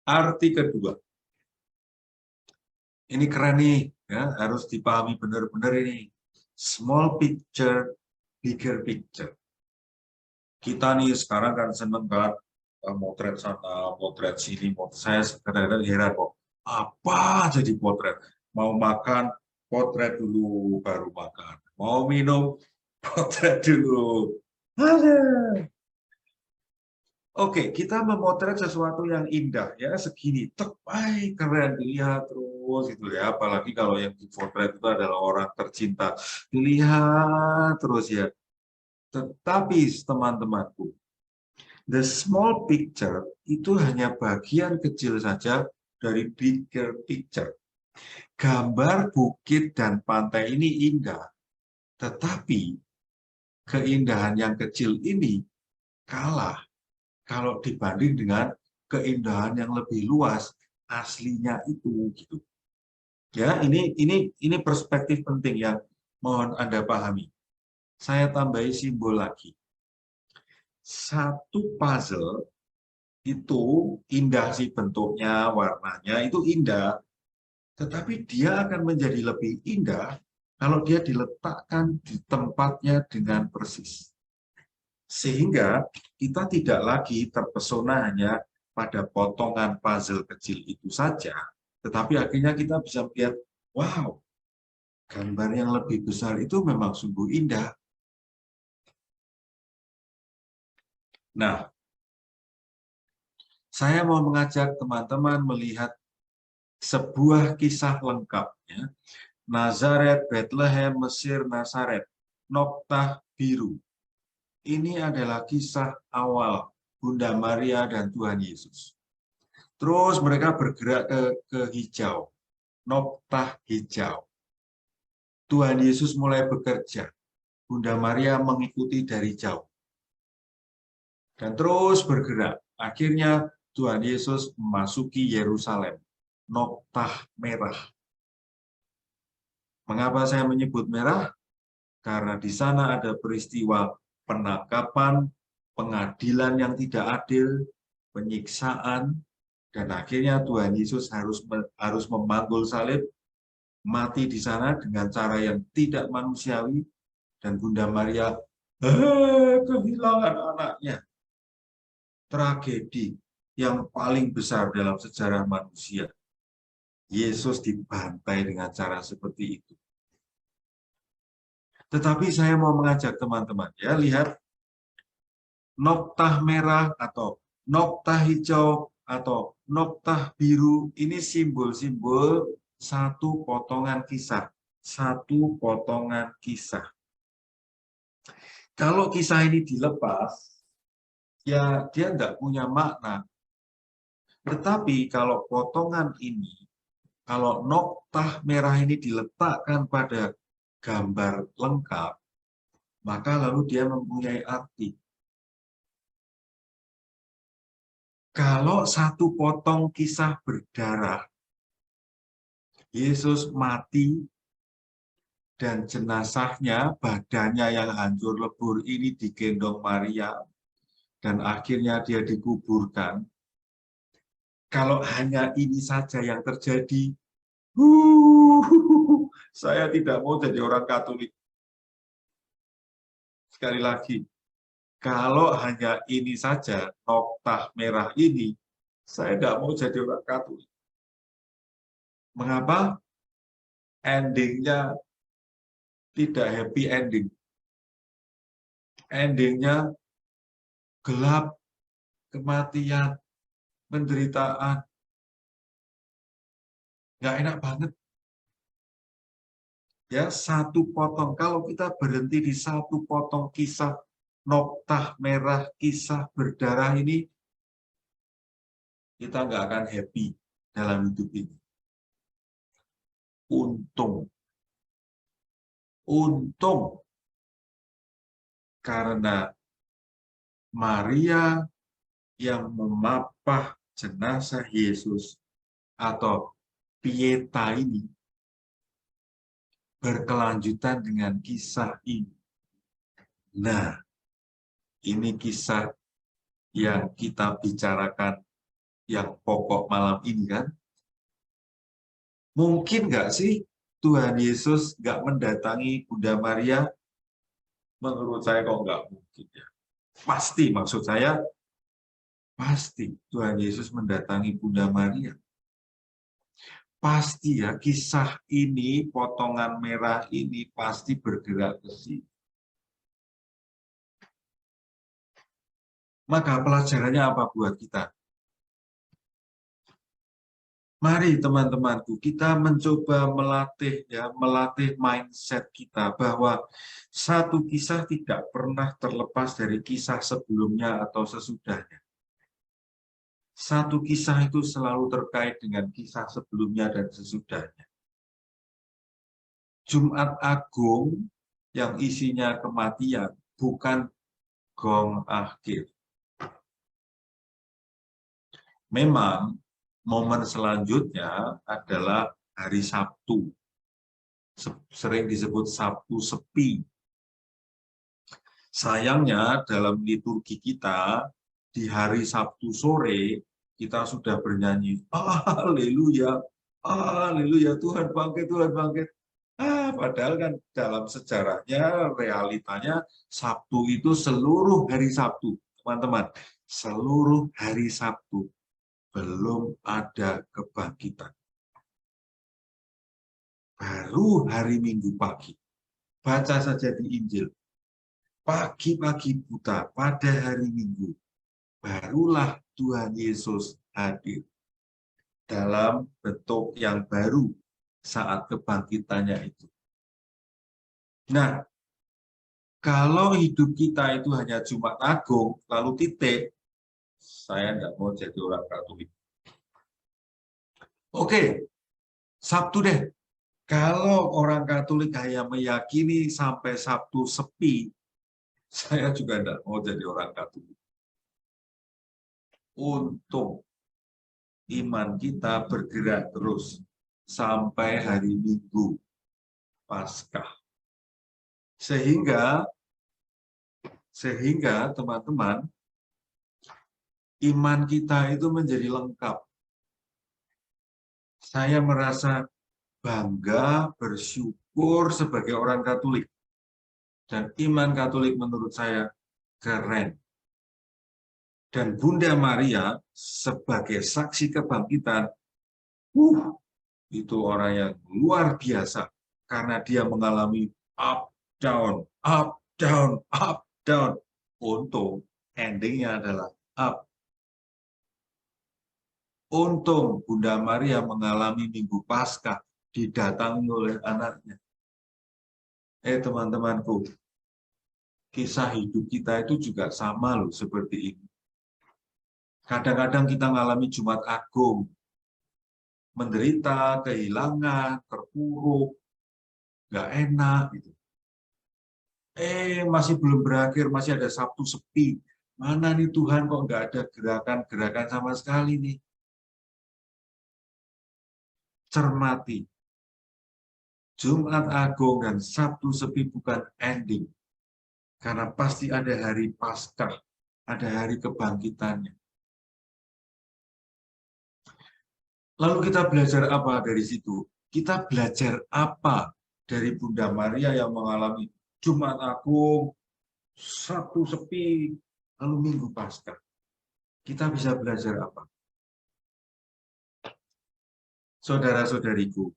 Arti kedua, ini keren nih, ya, harus dipahami benar-benar ini. Small picture, bigger picture. Kita nih sekarang kan seneng banget motret sana, motret sini, saya kadang-kadang heran kok. Apa jadi potret? Mau makan, potret dulu baru makan. Mau minum, potret dulu. Ada. Oke, kita memotret sesuatu yang indah ya, segini, keren, dilihat terus gitu ya. Apalagi kalau yang dipotret itu adalah orang tercinta, dilihat terus ya. Tetapi teman-temanku, the small picture itu hanya bagian kecil saja dari bigger picture. Gambar bukit dan pantai ini indah, tetapi keindahan yang kecil ini kalah kalau dibanding dengan keindahan yang lebih luas aslinya itu gitu. Ya, ini perspektif penting yang mohon Anda pahami. Saya tambahi simbol lagi. Satu puzzle itu indah sih bentuknya, warnanya itu indah, tetapi dia akan menjadi lebih indah kalau dia diletakkan di tempatnya dengan persis. Sehingga kita tidak lagi terpesona hanya pada potongan puzzle kecil itu saja, tetapi akhirnya kita bisa melihat, wow, gambar yang lebih besar itu memang sungguh indah. Nah, saya mau mengajak teman-teman melihat sebuah kisah lengkapnya, Nazaret, Bethlehem, Mesir, Nazaret, Noktah Biru. Ini adalah kisah awal Bunda Maria dan Tuhan Yesus. Terus mereka bergerak ke hijau, Noktah hijau. Tuhan Yesus mulai bekerja. Bunda Maria mengikuti dari jauh. Dan terus bergerak. Akhirnya Tuhan Yesus memasuki Yerusalem, Noktah merah. Mengapa saya menyebut merah? Karena di sana ada peristiwa penangkapan, pengadilan yang tidak adil, penyiksaan, dan akhirnya Tuhan Yesus harus memanggul salib, mati di sana dengan cara yang tidak manusiawi, dan Bunda Maria kehilangan anaknya. Tragedi yang paling besar dalam sejarah manusia. Yesus dibantai dengan cara seperti itu. Tetapi saya mau mengajak teman-teman, ya, lihat noktah merah atau noktah hijau atau noktah biru, ini simbol-simbol satu potongan kisah. Satu potongan kisah. Kalau kisah ini dilepas, ya dia tidak punya makna. Tetapi kalau potongan ini, kalau noktah merah ini diletakkan pada gambar lengkap, maka lalu dia mempunyai arti. Kalau satu potong kisah berdarah, Yesus mati dan jenazahnya, badannya yang hancur lebur ini digendong Maria, dan akhirnya dia dikuburkan. Kalau hanya ini saja yang terjadi, saya tidak mau jadi orang Katolik. Sekali lagi, kalau hanya ini saja, noktah merah ini, saya tidak mau jadi orang Katolik. Mengapa? Endingnya tidak happy ending. Endingnya gelap, kematian, penderitaan. Nggak enak banget. Ya, satu potong. Kalau kita berhenti di satu potong kisah noktah merah, kisah berdarah ini, kita nggak akan happy dalam hidup ini. Untung karena Maria yang memapah jenazah Yesus atau Pieta ini berkelanjutan dengan kisah ini. Nah, ini kisah yang kita bicarakan yang pokok malam ini, kan? Mungkin nggak sih Tuhan Yesus nggak mendatangi Bunda Maria? Menurut saya kok nggak mungkin, ya. Pasti, maksud saya, pasti Tuhan Yesus mendatangi Bunda Maria. Pasti ya, kisah ini, potongan merah ini pasti bergerak ke sini. Maka pelajarannya apa buat kita? Mari teman-temanku, kita mencoba melatih mindset kita bahwa satu kisah tidak pernah terlepas dari kisah sebelumnya atau sesudahnya. Satu kisah itu selalu terkait dengan kisah sebelumnya dan sesudahnya. Jumat Agung yang isinya kematian bukan gong akhir. Memang momen selanjutnya adalah hari Sabtu. Sering disebut Sabtu sepi. Sayangnya dalam liturgi kita, di hari Sabtu sore, kita sudah bernyanyi, haleluya, haleluya, Tuhan bangkit, Tuhan bangkit. Padahal kan dalam sejarahnya, realitanya, Sabtu itu seluruh hari Sabtu. Teman-teman, seluruh hari Sabtu belum ada kebangkitan. Baru hari Minggu pagi, baca saja di Injil, pagi-pagi buta pada hari Minggu, barulah Tuhan Yesus hadir dalam bentuk yang baru saat kebangkitannya itu. Nah, kalau hidup kita itu hanya Jumat Agung, lalu titik, saya tidak mau jadi orang Katolik. Oke, Sabtu deh. Kalau orang Katolik hanya meyakini sampai Sabtu sepi, saya juga tidak mau jadi orang Katolik. Untung iman kita bergerak terus sampai hari Minggu Paskah. Sehingga teman-teman, iman kita itu menjadi lengkap. Saya merasa bangga, bersyukur sebagai orang Katolik. Dan iman Katolik menurut saya keren. Dan Bunda Maria sebagai saksi kebangkitan, itu orang yang luar biasa karena dia mengalami up, down, up, down, up, down. Untung endingnya adalah up. Untung Bunda Maria mengalami Minggu Paskah didatangi oleh anaknya. Teman-temanku, kisah hidup kita itu juga sama loh seperti ini. Kadang-kadang kita mengalami Jumat Agung, menderita, kehilangan, terpuruk, nggak enak gitu. Masih belum berakhir, masih ada Sabtu sepi. Mana nih Tuhan kok nggak ada gerakan-gerakan sama sekali nih. Cermati. Jumat Agung dan Sabtu sepi bukan ending. Karena pasti ada hari Paskah, ada hari kebangkitannya. Lalu kita belajar apa dari situ? Kita belajar apa dari Bunda Maria yang mengalami Jumat Agung, Sabtu sepi, lalu Minggu Paskah? Kita bisa belajar apa? Saudara-saudariku,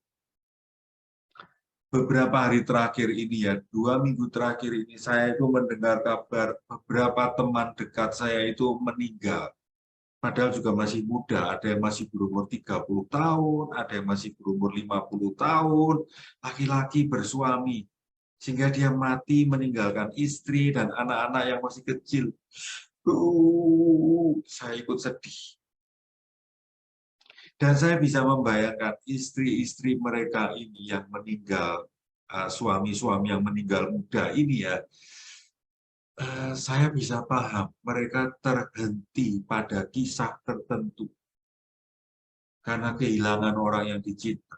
beberapa hari terakhir ini ya, 2 minggu terakhir ini saya itu mendengar kabar beberapa teman dekat saya itu meninggal. Padahal juga masih muda, ada yang masih berumur 30 tahun, ada yang masih berumur 50 tahun, laki-laki bersuami. Sehingga dia mati meninggalkan istri dan anak-anak yang masih kecil. Saya ikut sedih. Dan saya bisa membayangkan istri-istri mereka ini yang meninggal, suami-suami yang meninggal muda ini ya, saya bisa paham mereka terhenti pada kisah tertentu karena kehilangan orang yang dicinta.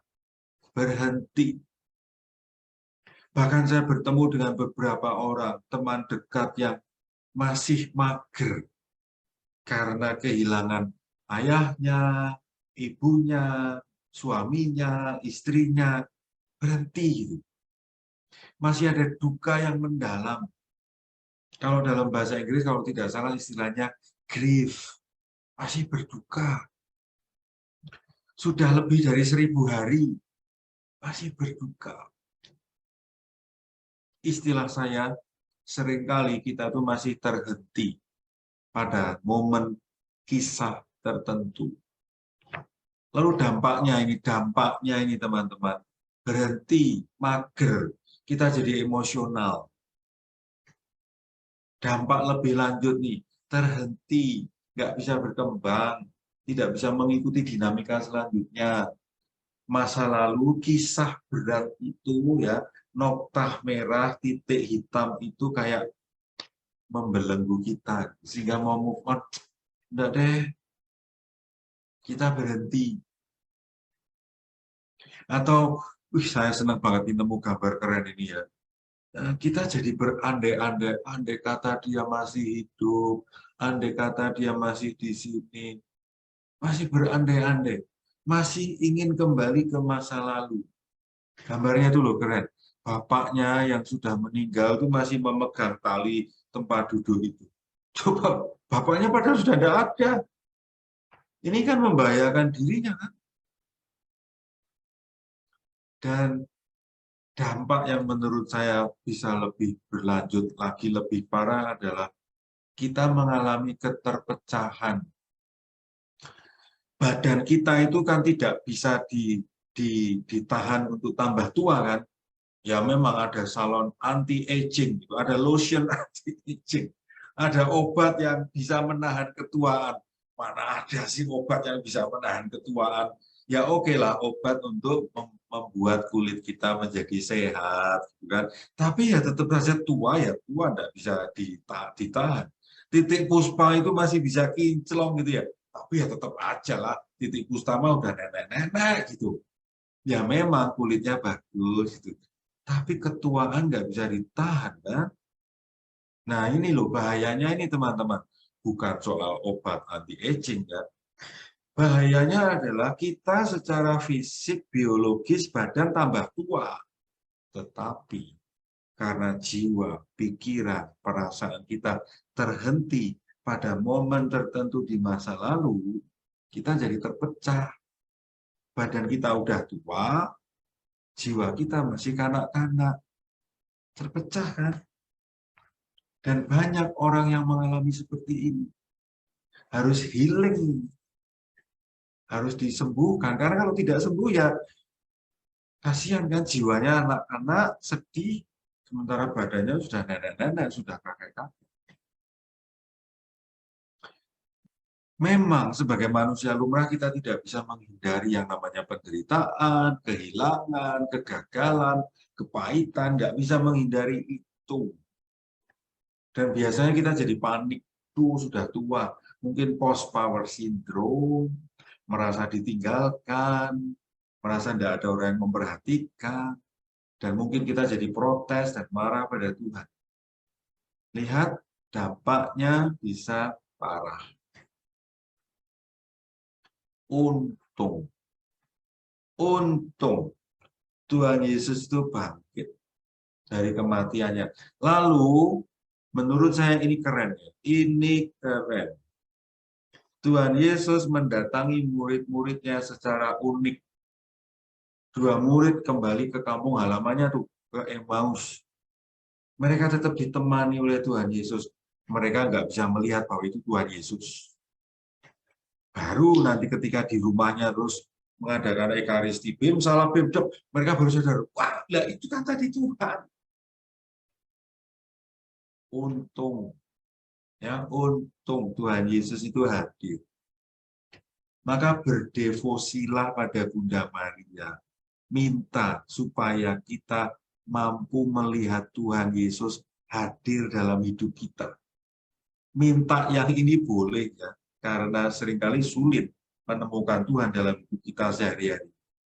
Berhenti. Bahkan saya bertemu dengan beberapa orang, teman dekat yang masih mager karena kehilangan ayahnya, ibunya, suaminya, istrinya. Berhenti. Masih ada duka yang mendalam. Kalau dalam bahasa Inggris, kalau tidak salah istilahnya grief, masih berduka. Sudah lebih dari 1000 hari, masih berduka. Istilah saya, seringkali kita tuh masih terhenti pada momen kisah tertentu. Lalu dampaknya ini teman-teman, berhenti, mager, kita jadi emosional. Dampak lebih lanjut nih, terhenti, nggak bisa berkembang, tidak bisa mengikuti dinamika selanjutnya. Masa lalu, kisah berat itu ya, noktah merah, titik hitam itu kayak membelenggu kita. Sehingga mau move on, enggak deh, kita berhenti. Atau, saya senang banget nemu gambar keren ini ya. Kita jadi berandai-andai, andai kata dia masih hidup, andai kata dia masih di sini, masih berandai-andai, masih ingin kembali ke masa lalu. Gambarnya itu loh keren. Bapaknya yang sudah meninggal itu masih memegang tali tempat duduk itu. Coba, bapaknya padahal sudah tidak ada. Ini kan membahayakan dirinya kan. Dan dampak yang menurut saya bisa lebih berlanjut lagi, lebih parah adalah kita mengalami keterpecahan. Badan kita itu kan tidak bisa ditahan untuk tambah tua kan. Ya memang ada salon anti-aging, ada lotion anti-aging, ada obat yang bisa menahan ketuaan. Mana ada sih obat yang bisa menahan ketuaan? Ya oke lah, obat untuk membuat kulit kita menjadi sehat, kan? Tapi ya tetap saja tua tidak bisa ditahan. Titik puspa itu masih bisa kinclong gitu ya, tapi ya tetap aja lah, titik puspa udah nenek-nenek gitu. Ya memang kulitnya bagus gitu. Tapi ketuaan nggak bisa ditahan kan? Nah ini loh bahayanya ini teman-teman. Bukan soal obat anti-aging ya. Bahayanya adalah kita secara fisik, biologis, badan tambah tua. Tetapi karena jiwa, pikiran, perasaan kita terhenti pada momen tertentu di masa lalu, kita jadi terpecah. Badan kita udah tua, jiwa kita masih kanak-kanak. Terpecah kan? Dan banyak orang yang mengalami seperti ini. Harus healing. Harus disembuhkan. Karena kalau tidak sembuh ya kasihan kan, jiwanya anak-anak sedih, sementara badannya sudah nenek-nenek, sudah kakek-kakek. Memang sebagai manusia lumrah kita tidak bisa menghindari yang namanya penderitaan, kehilangan, kegagalan, kepahitan, nggak bisa menghindari itu. Dan biasanya kita jadi panik, tuh sudah tua, mungkin post power syndrome, merasa ditinggalkan, merasa tidak ada orang yang memperhatikan, dan mungkin kita jadi protes dan marah pada Tuhan. Lihat, dampaknya bisa parah. Untung Tuhan Yesus itu bangkit dari kematiannya. Lalu, menurut saya ini keren ya. Ini keren. Tuhan Yesus mendatangi murid-muridnya secara unik. 2 murid kembali ke kampung halamannya tuh, ke Emmaus. Mereka tetap ditemani oleh Tuhan Yesus. Mereka nggak bisa melihat bahwa itu Tuhan Yesus. Baru nanti ketika di rumahnya terus mengadakan Ekaristi, bim, salah bim, dok, mereka baru sadar, wah, lah itu kan tadi Tuhan. Untung, ya, untung Tuhan Yesus itu hadir. Maka berdevosilah pada Bunda Maria. Minta supaya kita mampu melihat Tuhan Yesus hadir dalam hidup kita. Minta yang ini boleh ya, karena seringkali sulit menemukan Tuhan dalam hidup kita sehari-hari.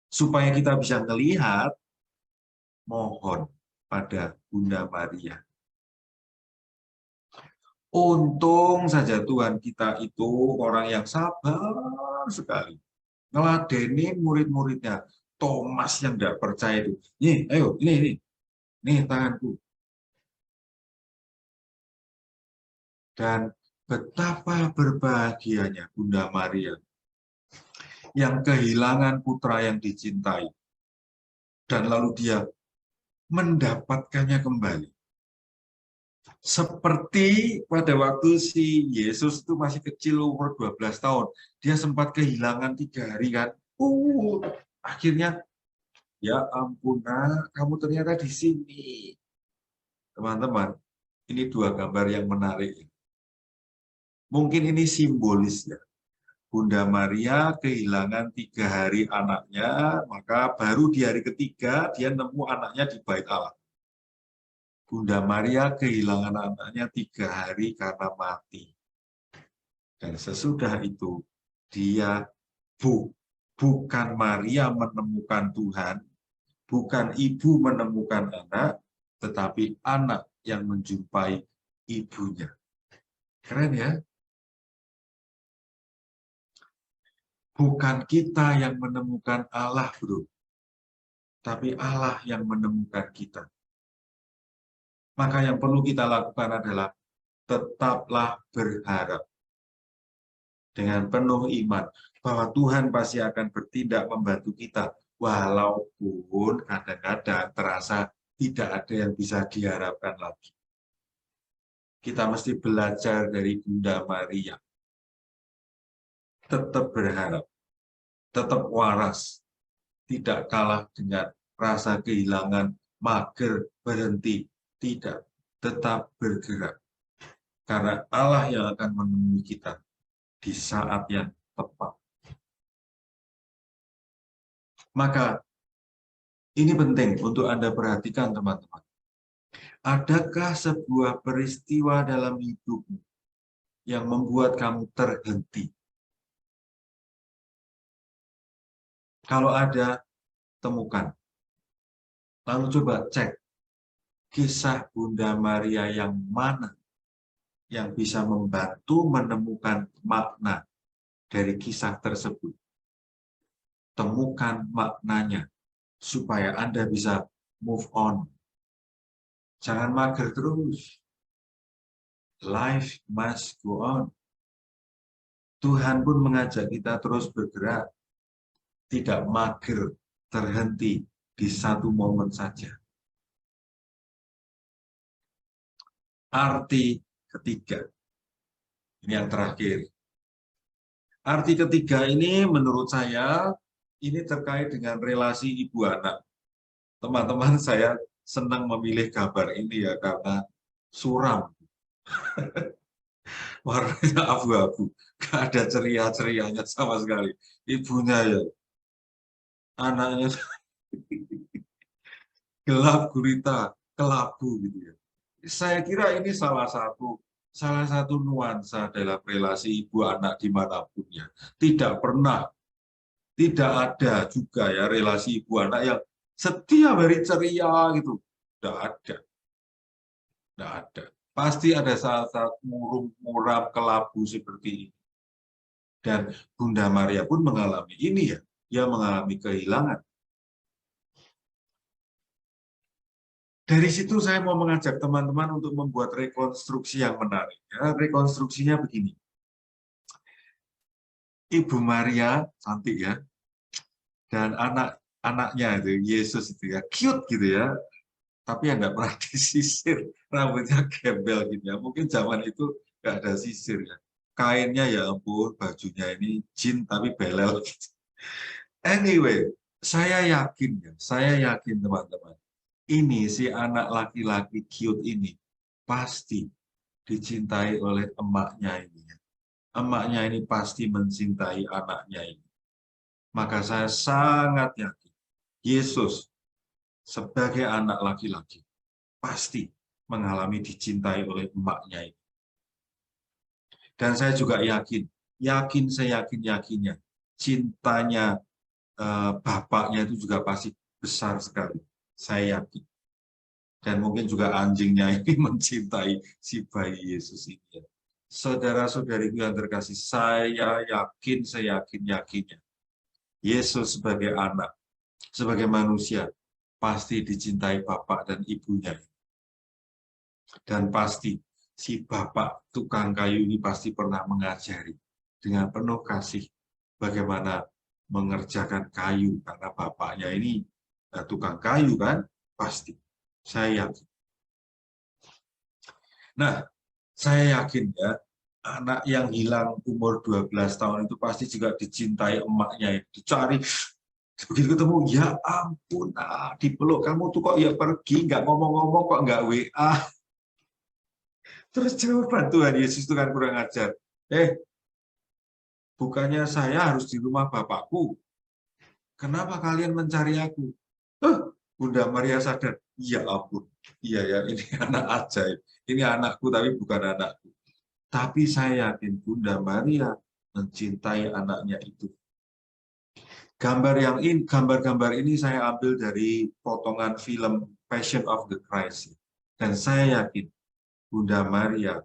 Supaya kita bisa melihat, mohon pada Bunda Maria. Untung saja Tuhan kita itu orang yang sabar sekali. Ngeladeni murid-muridnya. Thomas yang tidak percaya itu. Nih, ayo, ini. Nih tanganku. Dan betapa berbahagianya Bunda Maria yang kehilangan putra yang dicintai. Dan lalu dia mendapatkannya kembali. Seperti pada waktu si Yesus itu masih kecil, umur 12 tahun. Dia sempat kehilangan 3 hari kan. Akhirnya, ya ampun, kamu ternyata di sini. Teman-teman, ini 2 gambar yang menarik. Mungkin ini simbolis ya. Bunda Maria kehilangan 3 hari anaknya, maka baru di hari ketiga dia nemu anaknya di bait Allah. Bunda Maria kehilangan anaknya 3 hari karena mati. Dan sesudah itu, dia bukan Maria menemukan Tuhan, bukan ibu menemukan anak, tetapi anak yang menjumpai ibunya. Keren ya? Bukan kita yang menemukan Allah, bro. Tapi Allah yang menemukan kita. Maka yang perlu kita lakukan adalah tetaplah berharap dengan penuh iman bahwa Tuhan pasti akan bertindak membantu kita, walaupun kadang-kadang terasa tidak ada yang bisa diharapkan lagi. Kita mesti belajar dari Bunda Maria. Tetap berharap, tetap waras, tidak kalah dengan rasa kehilangan, mager, berhenti. Tidak, tetap bergerak. Karena Allah yang akan menemui kita di saat yang tepat. Maka ini penting untuk Anda perhatikan, teman-teman. Adakah sebuah peristiwa dalam hidupmu yang membuat kamu terhenti? Kalau ada, temukan. Lalu coba cek kisah Bunda Maria yang mana yang bisa membantu menemukan makna dari kisah tersebut. Temukan maknanya supaya Anda bisa move on. Jangan mager terus. Life must go on. Tuhan pun mengajak kita terus bergerak, tidak mager, terhenti di satu momen saja. Arti ketiga, ini yang terakhir. Arti ketiga ini menurut saya, ini terkait dengan relasi ibu anak. Teman-teman, saya senang memilih gambar ini ya, karena suram. Warnanya abu-abu, gak ada ceria-cerianya sama sekali. Ibunya ya, anaknya gelap gulita, kelabu gitu ya. Saya kira ini salah satu nuansa dalam relasi ibu anak dimanapun ya. Tidak ada juga ya relasi ibu anak yang setiap hari ceria gitu. Tidak ada. Pasti ada saat-saat murung, muram, kelabu seperti ini. Dan Bunda Maria pun mengalami ini ya. Dia mengalami kehilangan. Dari situ saya mau mengajak teman-teman untuk membuat rekonstruksi yang menarik. Ya, rekonstruksinya begini. Ibu Maria cantik ya, dan anak-anaknya itu Yesus itu ya cute gitu ya, tapi nggak pernah disisir, rambutnya gembel gitu ya. Mungkin zaman itu nggak ada sisir ya. Kainnya ya ampun, bajunya ini jin tapi belel. Anyway, saya yakin teman-teman. Ini si anak laki-laki cute ini pasti dicintai oleh emaknya ini. Emaknya ini pasti mencintai anaknya ini. Maka saya sangat yakin Yesus sebagai anak laki-laki pasti mengalami dicintai oleh emaknya ini. Dan saya juga yakin seyakin-yakinnya cintanya bapaknya itu juga pasti besar sekali. Saya yakin. Dan mungkin juga anjingnya ini mencintai si bayi Yesus ini. Saudara-saudariku yang terkasih, saya yakin seyakin-yakinnya Yesus sebagai anak, sebagai manusia, pasti dicintai bapak dan ibunya. Dan pasti si bapak tukang kayu ini pasti pernah mengajari dengan penuh kasih bagaimana mengerjakan kayu, karena bapaknya ini tukang kayu kan, pasti. Saya yakin. Nah, saya yakin ya, anak yang hilang umur 12 tahun itu pasti juga dicintai emaknya. Dicari, begitu ketemu, ya ampun, dipeluk, kamu tuh kok ya pergi, nggak ngomong-ngomong, kok nggak WA. Terus jawaban Tuhan Yesus itu kan kurang ajar. Bukannya saya harus di rumah Bapakku. Kenapa kalian mencari aku? Bunda Maria sadar, ya ampun, iya ya, ini anak ajaib. Ini anakku tapi bukan anakku. Tapi saya yakin Bunda Maria mencintai anaknya itu. Gambar-gambar ini saya ambil dari potongan film Passion of the Christ. Dan saya yakin Bunda Maria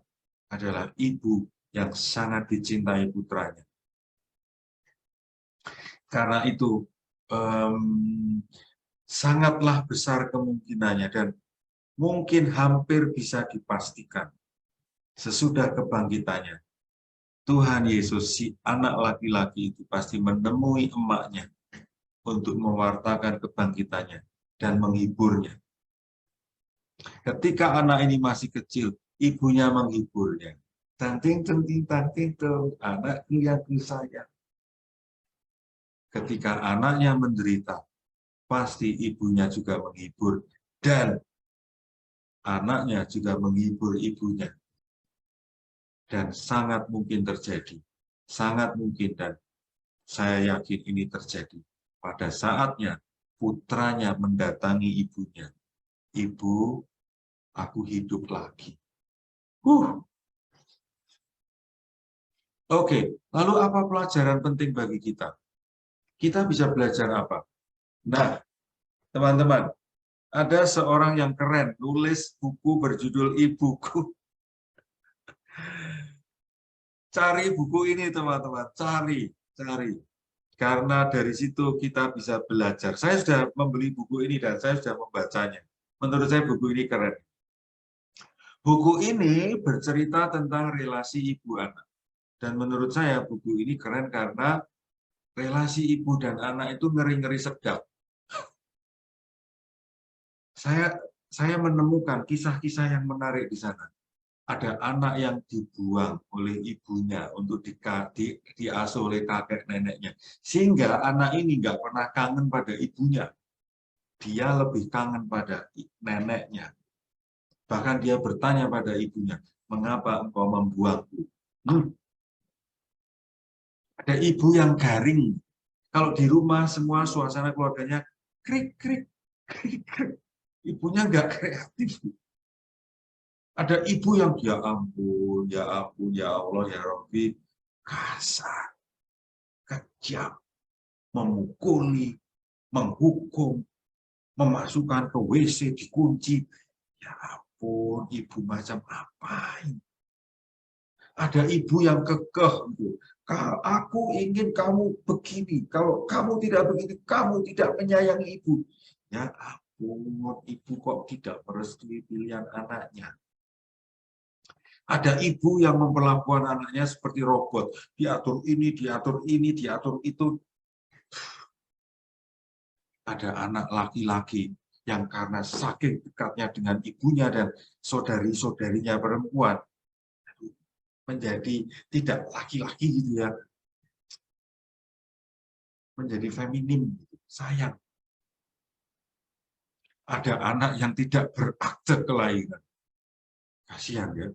adalah ibu yang sangat dicintai putranya. Karena itu sangatlah besar kemungkinannya dan mungkin hampir bisa dipastikan sesudah kebangkitannya, Tuhan Yesus, si anak laki-laki itu pasti menemui emaknya untuk mewartakan kebangkitannya dan menghiburnya. Ketika anak ini masih kecil, ibunya menghiburnya. Tanting, anakku yang kusayang. Ketika anaknya menderita, pasti ibunya juga menghibur. Dan anaknya juga menghibur ibunya. Dan sangat mungkin terjadi. Sangat mungkin dan saya yakin ini terjadi. Pada saatnya putranya mendatangi ibunya. Ibu, aku hidup lagi. Oke, lalu apa pelajaran penting bagi kita? Kita bisa belajar apa? Nah, teman-teman, ada seorang yang keren, nulis buku berjudul Ibuku. Cari buku ini, teman-teman. Cari. Karena dari situ kita bisa belajar. Saya sudah membeli buku ini dan saya sudah membacanya. Menurut saya buku ini keren. Buku ini bercerita tentang relasi ibu anak. Dan menurut saya buku ini keren karena relasi ibu dan anak itu ngeri-ngeri sedap. Saya menemukan kisah-kisah yang menarik di sana. Ada anak yang dibuang oleh ibunya untuk diasuh oleh kakek neneknya. Sehingga anak ini nggak pernah kangen pada ibunya. Dia lebih kangen pada neneknya. Bahkan dia bertanya pada ibunya, mengapa engkau membuangku? Ada ibu yang garing. Kalau di rumah semua suasana keluarganya krik, krik, krik, krik. Ibunya nggak kreatif. Ada ibu yang ya ampun, ya Allah, ya Rabbi, kasar, kejam, memukuli, menghukum, memasukkan ke WC, dikunci. Ya ampun, ibu macam apa ini? Ada ibu yang kekeh. Kalau aku ingin kamu begini, kalau kamu tidak begini, kamu tidak menyayangi ibu. Ya ampun, ibu kok tidak merestui pilihan anaknya. Ada ibu yang memperlakukan anaknya seperti robot. Diatur ini, diatur ini, diatur itu. Ada anak laki-laki yang karena saking dekatnya dengan ibunya dan saudari-saudarinya perempuan, menjadi tidak laki-laki gitu ya. Menjadi feminim, sayang. Ada anak yang tidak berakte kelahiran. Kasihan ya.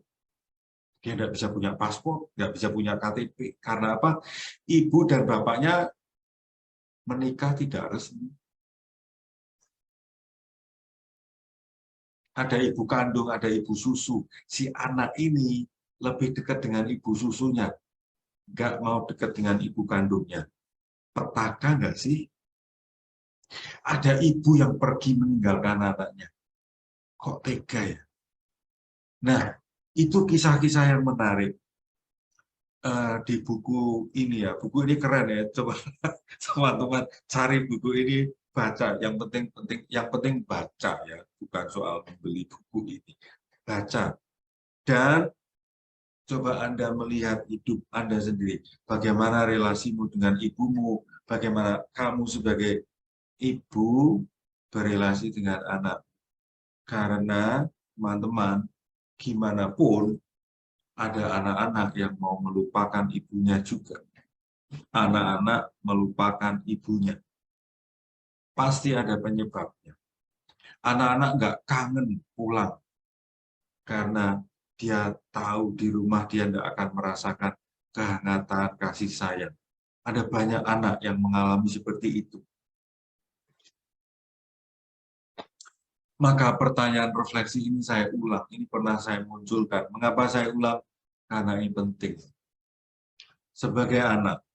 Dia tidak bisa punya paspor, tidak bisa punya KTP. Karena apa? Ibu dan bapaknya menikah tidak resmi. Ada ibu kandung, ada ibu susu. Si anak ini lebih dekat dengan ibu susunya. Nggak mau dekat dengan ibu kandungnya. Petaka nggak sih? Ada ibu yang pergi meninggalkan anaknya. Kok tega ya? Nah, itu kisah-kisah yang menarik. Di buku ini ya, buku ini keren ya. Coba teman-teman cari buku ini, baca. Yang penting baca ya, bukan soal membeli buku ini. Baca dan coba Anda melihat hidup Anda sendiri. Bagaimana relasimu dengan ibumu, bagaimana kamu sebagai ibu berelasi dengan anak. Karena teman-teman, gimana pun ada anak-anak yang mau melupakan ibunya juga. Anak-anak melupakan ibunya. Pasti ada penyebabnya. Anak-anak nggak kangen pulang. Karena dia tahu di rumah dia tidak akan merasakan kehangatan, kasih sayang. Ada banyak anak yang mengalami seperti itu. Maka pertanyaan refleksi ini saya ulang. Ini pernah saya munculkan. Mengapa saya ulang? Karena ini penting. Sebagai anak,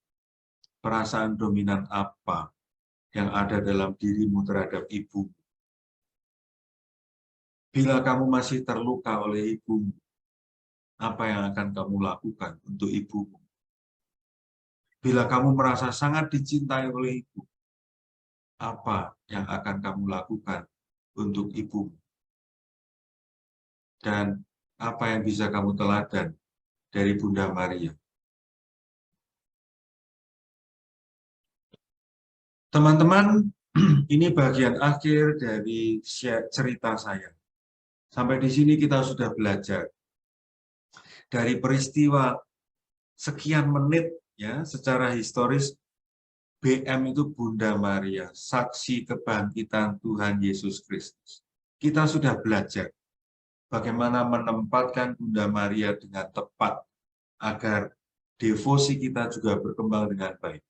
perasaan dominan apa yang ada dalam dirimu terhadap ibu? Bila kamu masih terluka oleh ibumu, apa yang akan kamu lakukan untuk ibumu? Bila kamu merasa sangat dicintai oleh ibu, apa yang akan kamu lakukan untuk ibumu? Dan apa yang bisa kamu teladan dari Bunda Maria? Teman-teman, ini bagian akhir dari cerita saya. Sampai di sini kita sudah belajar dari peristiwa sekian menit ya, secara historis BM itu Bunda Maria, saksi kebangkitan Tuhan Yesus Kristus. Kita sudah belajar bagaimana menempatkan Bunda Maria dengan tepat agar devosi kita juga berkembang dengan baik.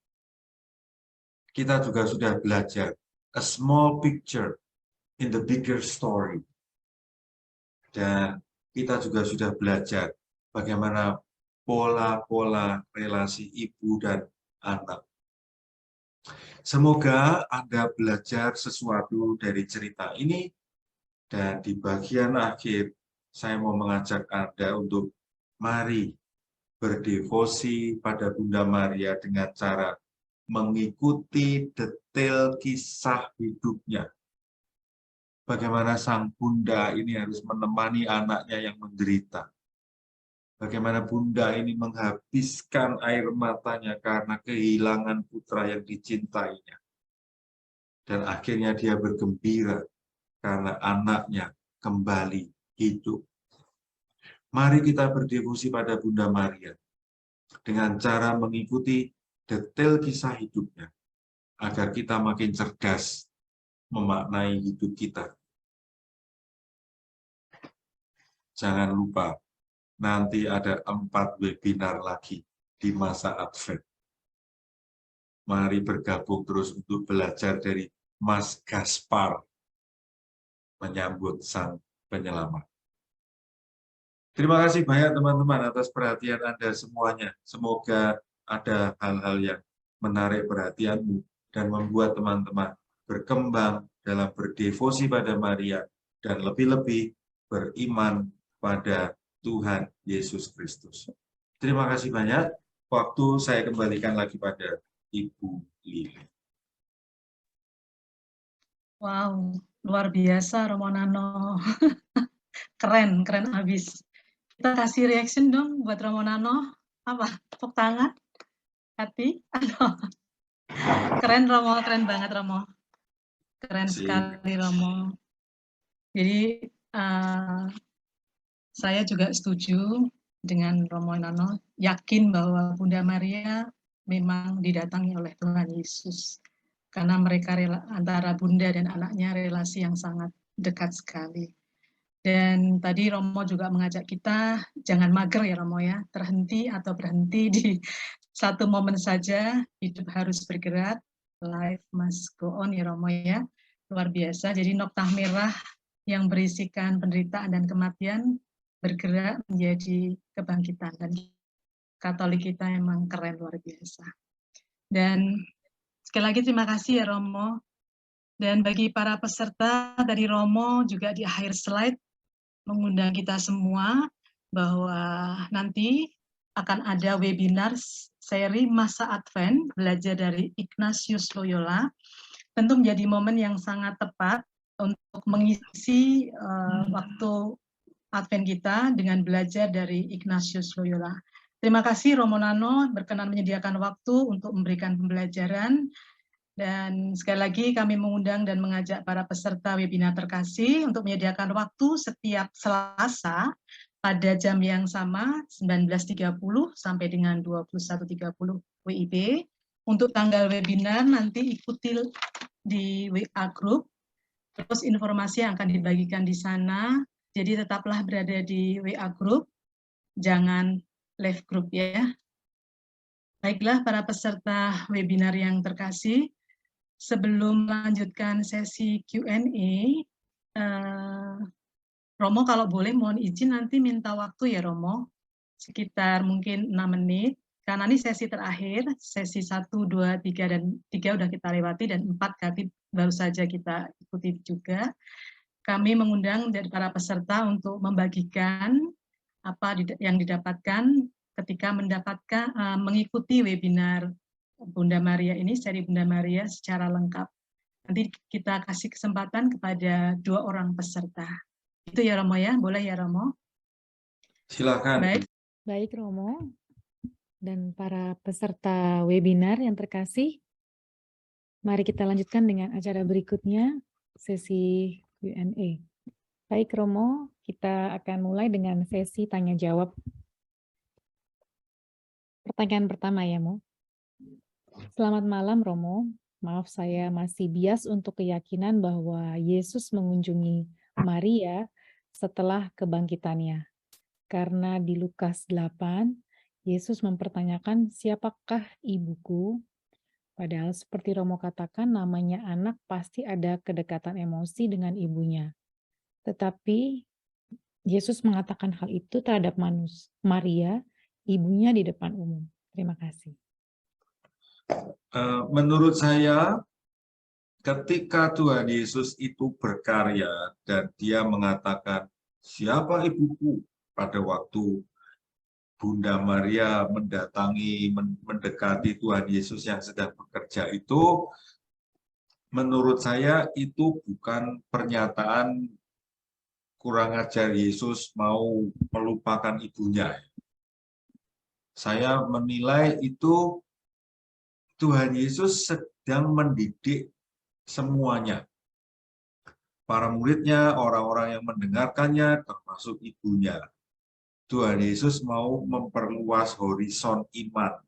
Kita juga sudah belajar a small picture in the bigger story. Dan kita juga sudah belajar bagaimana pola-pola relasi ibu dan anak. Semoga Anda belajar sesuatu dari cerita ini, dan di bagian akhir saya mau mengajak Anda untuk mari berdevosi pada Bunda Maria dengan cara mengikuti detail kisah hidupnya. bagaimana sang bunda ini harus menemani anaknya yang menderita. Bagaimana bunda ini menghabiskan air matanya karena kehilangan putra yang dicintainya. Dan akhirnya dia bergembira karena anaknya kembali hidup. Mari kita berdevosi pada Bunda Maria dengan cara mengikuti detail kisah hidupnya, agar kita makin cerdas memaknai hidup kita. Jangan lupa, nanti ada 4 webinar lagi di masa Advent. Mari bergabung terus untuk belajar dari Mas Gaspar menyambut Sang Penyelamat. Terima kasih banyak teman-teman atas perhatian Anda semuanya. Semoga ada hal-hal yang menarik perhatianmu dan membuat teman-teman berkembang dalam berdevosi pada Maria dan lebih-lebih beriman pada Tuhan Yesus Kristus. Terima kasih banyak. Waktu saya kembalikan lagi pada Ibu Lili. Wow, luar biasa Romo Nano. Keren habis. Kita kasih reaction dong buat Romo Nano. Apa? Tepuk tangan? Hati? Keren Romo, keren banget Romo. Keren sekali Romo. Jadi saya juga setuju dengan Romo Nano, yakin bahwa Bunda Maria memang didatangi oleh Tuhan Yesus. Karena mereka antara Bunda dan anaknya relasi yang sangat dekat sekali. Dan tadi Romo juga mengajak kita, jangan mager ya Romo ya, terhenti atau berhenti di satu momen saja, hidup harus bergerak, life must go on ya Romo ya, luar biasa. Jadi noktah merah yang berisikan penderitaan dan kematian, bergerak menjadi kebangkitan. Dan Katolik kita memang keren, luar biasa. Dan sekali lagi terima kasih ya Romo. Dan bagi para peserta dari Romo juga di akhir slide, mengundang kita semua bahwa nanti akan ada webinar seri masa Advent belajar dari Ignatius Loyola. Tentu menjadi momen yang sangat tepat untuk mengisi waktu Advent kita dengan belajar dari Ignatius Loyola. Terima kasih Romo Nano berkenan menyediakan waktu untuk memberikan pembelajaran. Dan sekali lagi kami mengundang dan mengajak para peserta webinar terkasih untuk menyediakan waktu setiap Selasa pada jam yang sama 19.30 sampai dengan 21.30 WIB. Untuk tanggal webinar nanti ikuti di WA Group, terus informasi yang akan dibagikan di sana. Jadi tetaplah berada di WA Group, jangan live group ya. Baiklah para peserta webinar yang terkasih, sebelum melanjutkan sesi Q&A, Romo kalau boleh mohon izin nanti minta waktu ya Romo, sekitar mungkin 6 menit, karena ini sesi terakhir, sesi 1, 2, 3, dan 3 udah kita lewati, dan 4 kali baru saja kita ikuti juga. Kami mengundang dari para peserta untuk membagikan apa yang didapatkan ketika mengikuti webinar Bunda Maria ini, seri Bunda Maria secara lengkap. Nanti kita kasih kesempatan kepada 2 orang peserta. Itu ya Romo ya, boleh ya Romo? Silakan. Baik Romo dan para peserta webinar yang terkasih, mari kita lanjutkan dengan acara berikutnya, sesi Q&A. Baik Romo, kita akan mulai dengan sesi tanya jawab. Pertanyaan pertama ya Mo. Selamat malam Romo, maaf saya masih bias untuk keyakinan bahwa Yesus mengunjungi Maria setelah kebangkitannya. Karena di Lukas 8, Yesus mempertanyakan siapakah ibuku? Padahal seperti Romo katakan namanya anak pasti ada kedekatan emosi dengan ibunya. Tetapi Yesus mengatakan hal itu terhadap Maria, ibunya di depan umum. Terima kasih. Menurut saya, ketika Tuhan Yesus itu berkarya dan dia mengatakan, siapa ibuku? Pada waktu Bunda Maria mendekati Tuhan Yesus yang sedang bekerja itu, menurut saya itu bukan pernyataan kurang ajar Yesus mau melupakan ibunya. Saya menilai itu Tuhan Yesus sedang mendidik semuanya. Para muridnya, orang-orang yang mendengarkannya, termasuk ibunya. Tuhan Yesus mau memperluas horizon iman.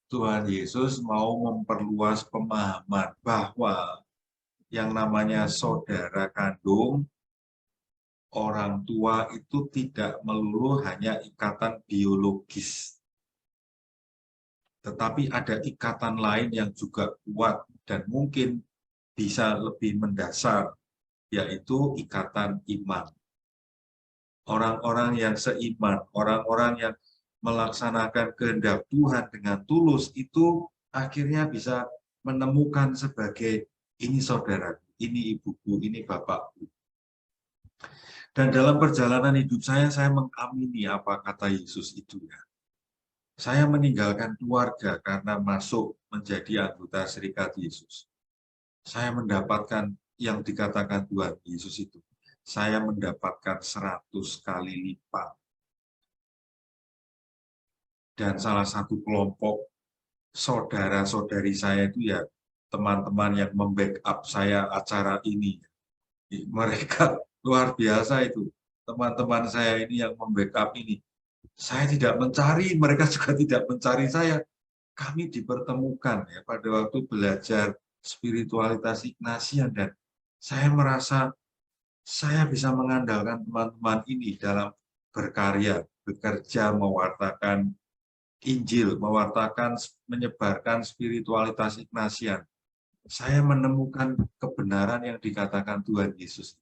Tuhan Yesus mau memperluas pemahaman bahwa yang namanya saudara kandung, orang tua itu tidak melulu hanya ikatan biologis. Tetapi ada ikatan lain yang juga kuat dan mungkin bisa lebih mendasar, yaitu ikatan iman. Orang-orang yang seiman, orang-orang yang melaksanakan kehendak Tuhan dengan tulus itu akhirnya bisa menemukan sebagai ini saudara, ini ibuku, ini bapakku. Dan dalam perjalanan hidup saya mengamini apa kata Yesus itu ya. Saya meninggalkan keluarga karena masuk menjadi anggota serikat Yesus. Saya mendapatkan yang dikatakan Tuhan Yesus itu. Saya mendapatkan 100 kali lipat. Dan salah satu kelompok saudara-saudari saya itu ya teman-teman yang membackup saya acara ini. Mereka luar biasa itu. Teman-teman saya ini yang membackup ini. Saya tidak mencari, mereka juga tidak mencari saya. Kami dipertemukan ya pada waktu belajar spiritualitas Ignatian dan saya merasa saya bisa mengandalkan teman-teman ini dalam berkarya, bekerja, mewartakan Injil, mewartakan, menyebarkan spiritualitas Ignatian. Saya menemukan kebenaran yang dikatakan Tuhan Yesus.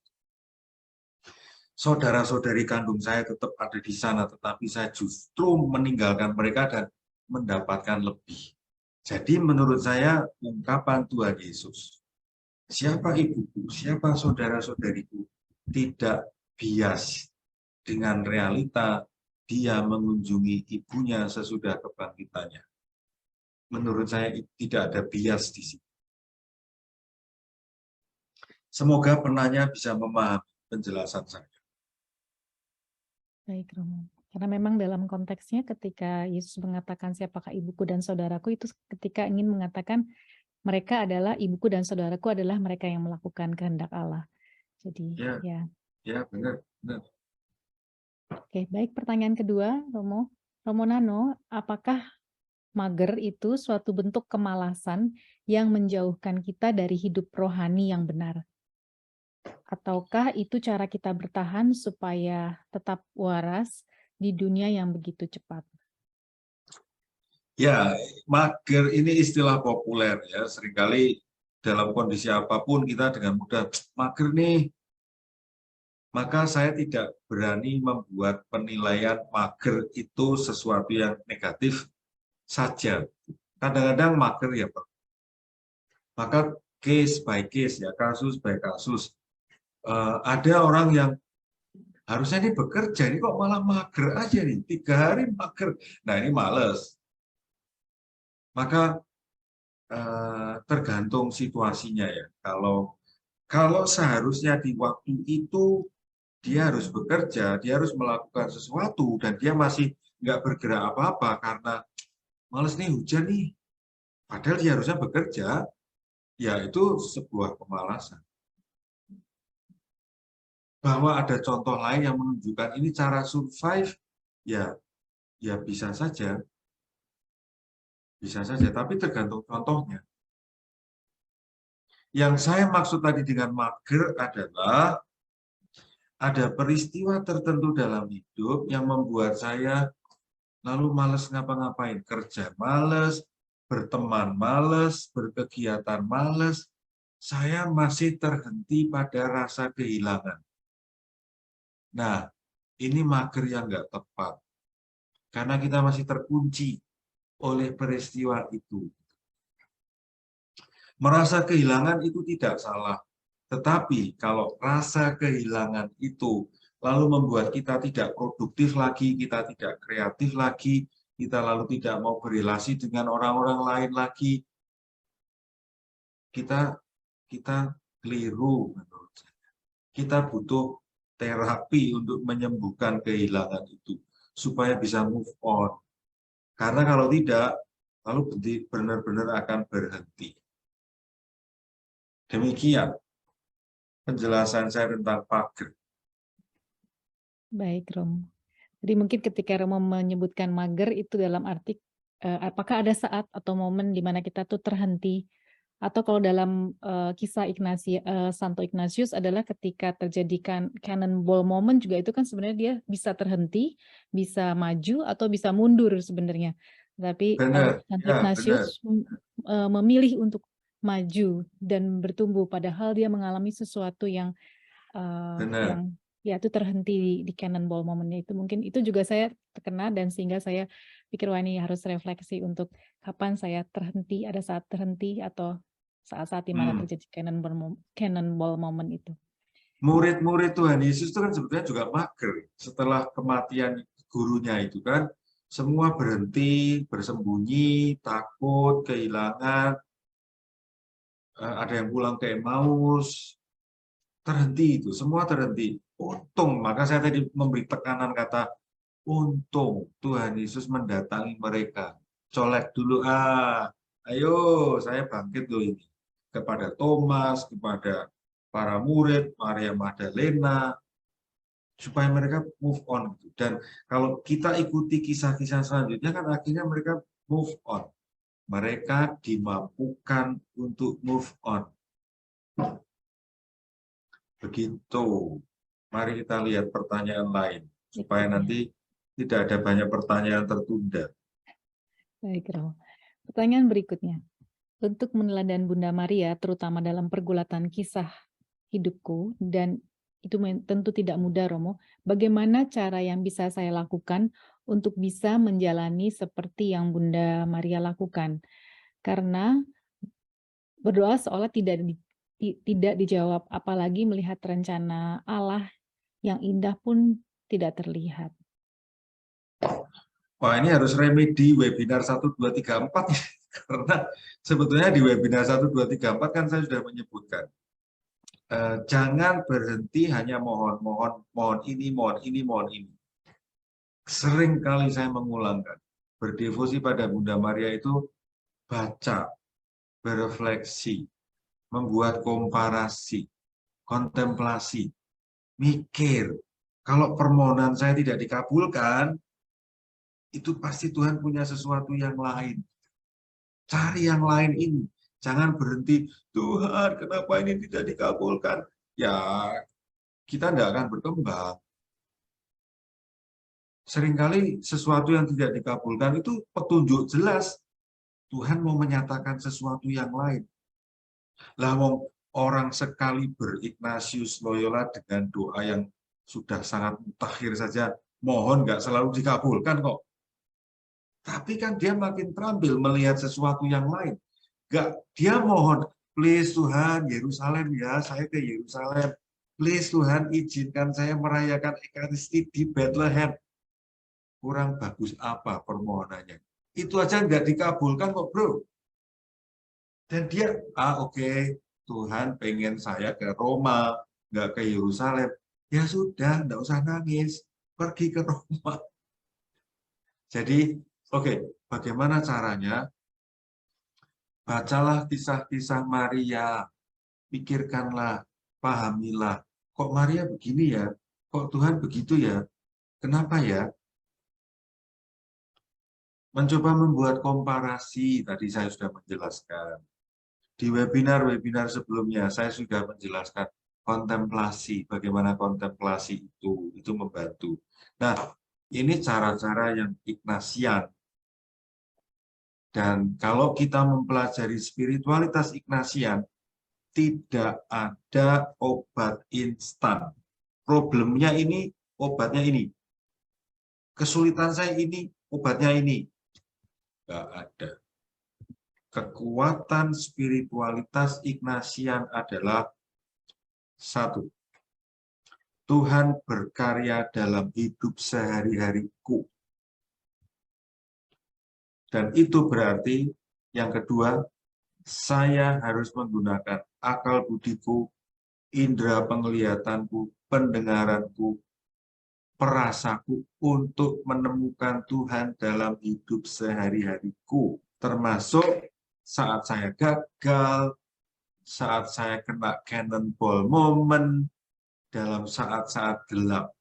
Saudara-saudari kandung saya tetap ada di sana, tetapi saya justru meninggalkan mereka dan mendapatkan lebih. Jadi menurut saya ungkapan Tuhan Yesus, siapa ibuku, siapa saudara-saudariku, tidak bias dengan realita dia mengunjungi ibunya sesudah kebangkitannya. Menurut saya tidak ada bias di sini. Semoga penanya bisa memahami penjelasan saya. Baik, Romo. Karena memang dalam konteksnya ketika Yesus mengatakan siapakah ibuku dan saudaraku, itu ketika ingin mengatakan mereka adalah ibuku dan saudaraku adalah mereka yang melakukan kehendak Allah. Jadi ya benar. Oke, baik. Pertanyaan kedua, Romo. Romo Nano, apakah mager itu suatu bentuk kemalasan yang menjauhkan kita dari hidup rohani yang benar? Ataukah itu cara kita bertahan supaya tetap waras di dunia yang begitu cepat? Ya, mager ini istilah populer ya. Seringkali dalam kondisi apapun kita dengan mudah mager nih. Maka saya tidak berani membuat penilaian mager itu sesuatu yang negatif saja. Kadang-kadang mager ya Pak. Maka case by case ya, kasus by kasus. Ada orang yang harusnya ini bekerja, ini kok malah mager aja nih, 3 hari mager. Nah ini males. Maka tergantung situasinya ya. Kalau seharusnya di waktu itu dia harus bekerja, dia harus melakukan sesuatu, dan dia masih nggak bergerak apa-apa karena males nih hujan nih. Padahal dia harusnya bekerja, ya itu sebuah kemalasan. Bahwa ada contoh lain yang menunjukkan ini cara survive, ya bisa saja. Bisa saja, tapi tergantung contohnya. Yang saya maksud tadi dengan mager adalah ada peristiwa tertentu dalam hidup yang membuat saya lalu males ngapa-ngapain. Kerja males, berteman males, berkegiatan males. Saya masih terhenti pada rasa kehilangan. Nah, ini mager yang nggak tepat. Karena kita masih terkunci oleh peristiwa itu. Merasa kehilangan itu tidak salah. Tetapi kalau rasa kehilangan itu lalu membuat kita tidak produktif lagi, kita tidak kreatif lagi, kita lalu tidak mau berrelasi dengan orang-orang lain lagi, kita kita keliru menurut saya. Kita butuh terapi untuk menyembuhkan kehilangan itu, supaya bisa move on. Karena kalau tidak, lalu benar-benar akan berhenti. Demikian penjelasan saya tentang pager. Baik, Romo. Jadi mungkin ketika Romo menyebutkan mager itu dalam arti apakah ada saat atau momen di mana kita tuh terhenti, atau kalau dalam kisah Santo Ignatius adalah ketika terjadi cannonball moment juga itu kan sebenarnya dia bisa terhenti, bisa maju atau bisa mundur sebenarnya. Tapi Benar, Santo ya, Ignatius memilih untuk maju dan bertumbuh padahal dia mengalami sesuatu yang benar. ya itu terhenti di cannonball momennya itu. Mungkin itu juga saya terkena dan sehingga saya pikir wah ini harus refleksi untuk kapan saya terhenti, ada saat terhenti atau saat-saat di mana terjadi cannonball moment itu. Murid-murid Tuhan Yesus itu kan sebetulnya juga mager. Setelah kematian gurunya itu kan, semua berhenti, bersembunyi, takut, kehilangan. Ada yang pulang ke Emmaus, terhenti itu, semua terhenti. Untung, maka saya tadi memberi tekanan kata, untung Tuhan Yesus mendatangi mereka. Colek dulu, ayo saya bangkit loh ini. Kepada Thomas, kepada para murid, Maria Magdalena, supaya mereka move on. Dan kalau kita ikuti kisah-kisah selanjutnya kan akhirnya mereka move on. Mereka dimampukan untuk move on. Begitu. Mari kita lihat pertanyaan lain. Supaya nanti tidak ada banyak pertanyaan tertunda. Baik, Romo. Pertanyaan berikutnya. Untuk meneladani Bunda Maria, terutama dalam pergulatan kisah hidupku, dan itu tentu tidak mudah, Romo. Bagaimana cara yang bisa saya lakukan untuk bisa menjalani seperti yang Bunda Maria lakukan? Karena berdoa seolah tidak dijawab, apalagi melihat rencana Allah yang indah pun tidak terlihat. Wah, ini harus remedi webinar 1, 2, 3, 4. Karena sebetulnya di webinar 1, 2, 3, 4 kan saya sudah menyebutkan. Jangan berhenti hanya mohon ini, mohon ini, mohon ini. Sering kali saya mengulangkan, berdevosi pada Bunda Maria itu baca, berefleksi, membuat komparasi, kontemplasi, mikir. Kalau permohonan saya tidak dikabulkan, itu pasti Tuhan punya sesuatu yang lain. Cari yang lain ini. Jangan berhenti, Tuhan kenapa ini tidak dikabulkan? Ya, kita tidak akan berkembang. Seringkali sesuatu yang tidak dikabulkan itu petunjuk jelas. Tuhan mau menyatakan sesuatu yang lain. Lah orang sekali Ignatius Loyola dengan doa yang sudah sangat mutakhir saja, mohon nggak selalu dikabulkan kok. Tapi kan dia makin terampil melihat sesuatu yang lain. Dia mohon, please Tuhan, Yerusalem ya, saya ke Yerusalem. Please Tuhan, izinkan saya merayakan Ekaristi di Bethlehem. Kurang bagus apa permohonannya? Itu aja nggak dikabulkan kok, bro. Dan dia, oke, Tuhan pengen saya ke Roma, nggak ke Yerusalem. Ya sudah, nggak usah nangis, pergi ke Roma. Jadi, oke, bagaimana caranya? Bacalah kisah-kisah Maria, pikirkanlah, pahamilah. Kok Maria begini ya? Kok Tuhan begitu ya? Kenapa ya? Mencoba membuat komparasi, tadi saya sudah menjelaskan. Di webinar-webinar sebelumnya, saya sudah menjelaskan kontemplasi, bagaimana kontemplasi itu membantu. Nah, ini cara-cara yang Ignatian. Dan kalau kita mempelajari spiritualitas Ignatian, tidak ada obat instan. Problemnya ini, obatnya ini. Kesulitan saya ini, obatnya ini. Nggak ada. Kekuatan spiritualitas Ignatian adalah satu. Tuhan berkarya dalam hidup sehari-hariku. Dan itu berarti yang kedua, saya harus menggunakan akal budiku, indera penglihatanku, pendengaranku, perasaku untuk menemukan Tuhan dalam hidup sehari-hariku, termasuk saat saya gagal, saat saya kena cannonball moment, dalam saat-saat gelap.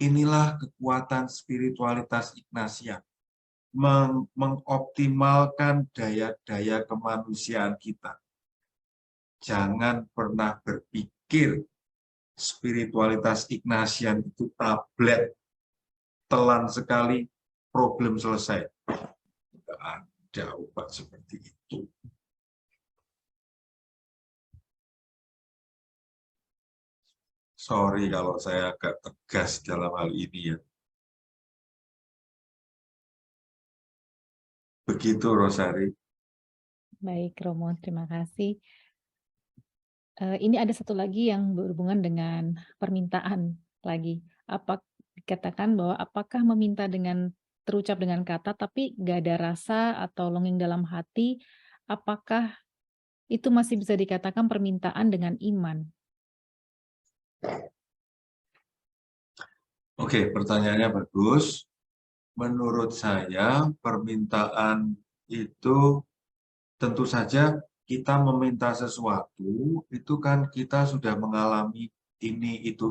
Inilah kekuatan spiritualitas Ignatian, mengoptimalkan daya-daya kemanusiaan kita. Jangan pernah berpikir spiritualitas Ignatian itu tablet, telan sekali, problem selesai. Tidak ada obat seperti itu. Sorry kalau saya agak tegas dalam hal ini ya. Begitu, Rosari. Baik, Romo, terima kasih. Ini ada satu lagi yang berhubungan dengan permintaan lagi. Dikatakan bahwa apakah meminta dengan terucap dengan kata tapi nggak ada rasa atau longing dalam hati, apakah itu masih bisa dikatakan permintaan dengan iman? Oke, pertanyaannya bagus. Menurut saya, permintaan itu tentu saja kita meminta sesuatu, itu kan kita sudah mengalami ini, itu,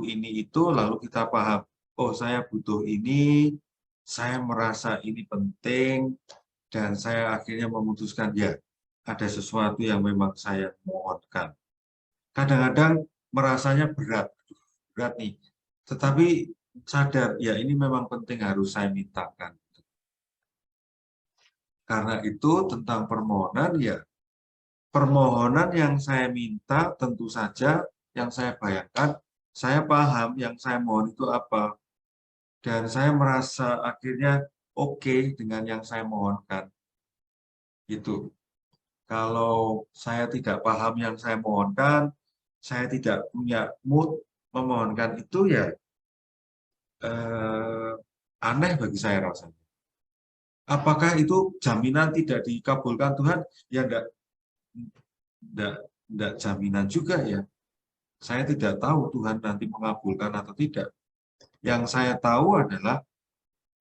lalu kita paham, oh saya butuh ini, saya merasa ini penting, dan saya akhirnya memutuskan, ya, ada sesuatu yang memang saya mohonkan. Kadang-kadang merasanya berat nih, tetapi sadar, ya ini memang penting harus saya mintakan. Karena itu tentang permohonan, ya permohonan yang saya minta tentu saja yang saya bayangkan, saya paham yang saya mohon itu apa. Dan saya merasa akhirnya oke dengan yang saya mohonkan. Gitu. Kalau saya tidak paham yang saya mohonkan, saya tidak punya mood memohonkan itu, ya aneh bagi saya rasanya. Apakah itu jaminan tidak dikabulkan Tuhan? Ya enggak jaminan juga ya. Saya tidak tahu Tuhan nanti mengabulkan atau tidak. Yang saya tahu adalah,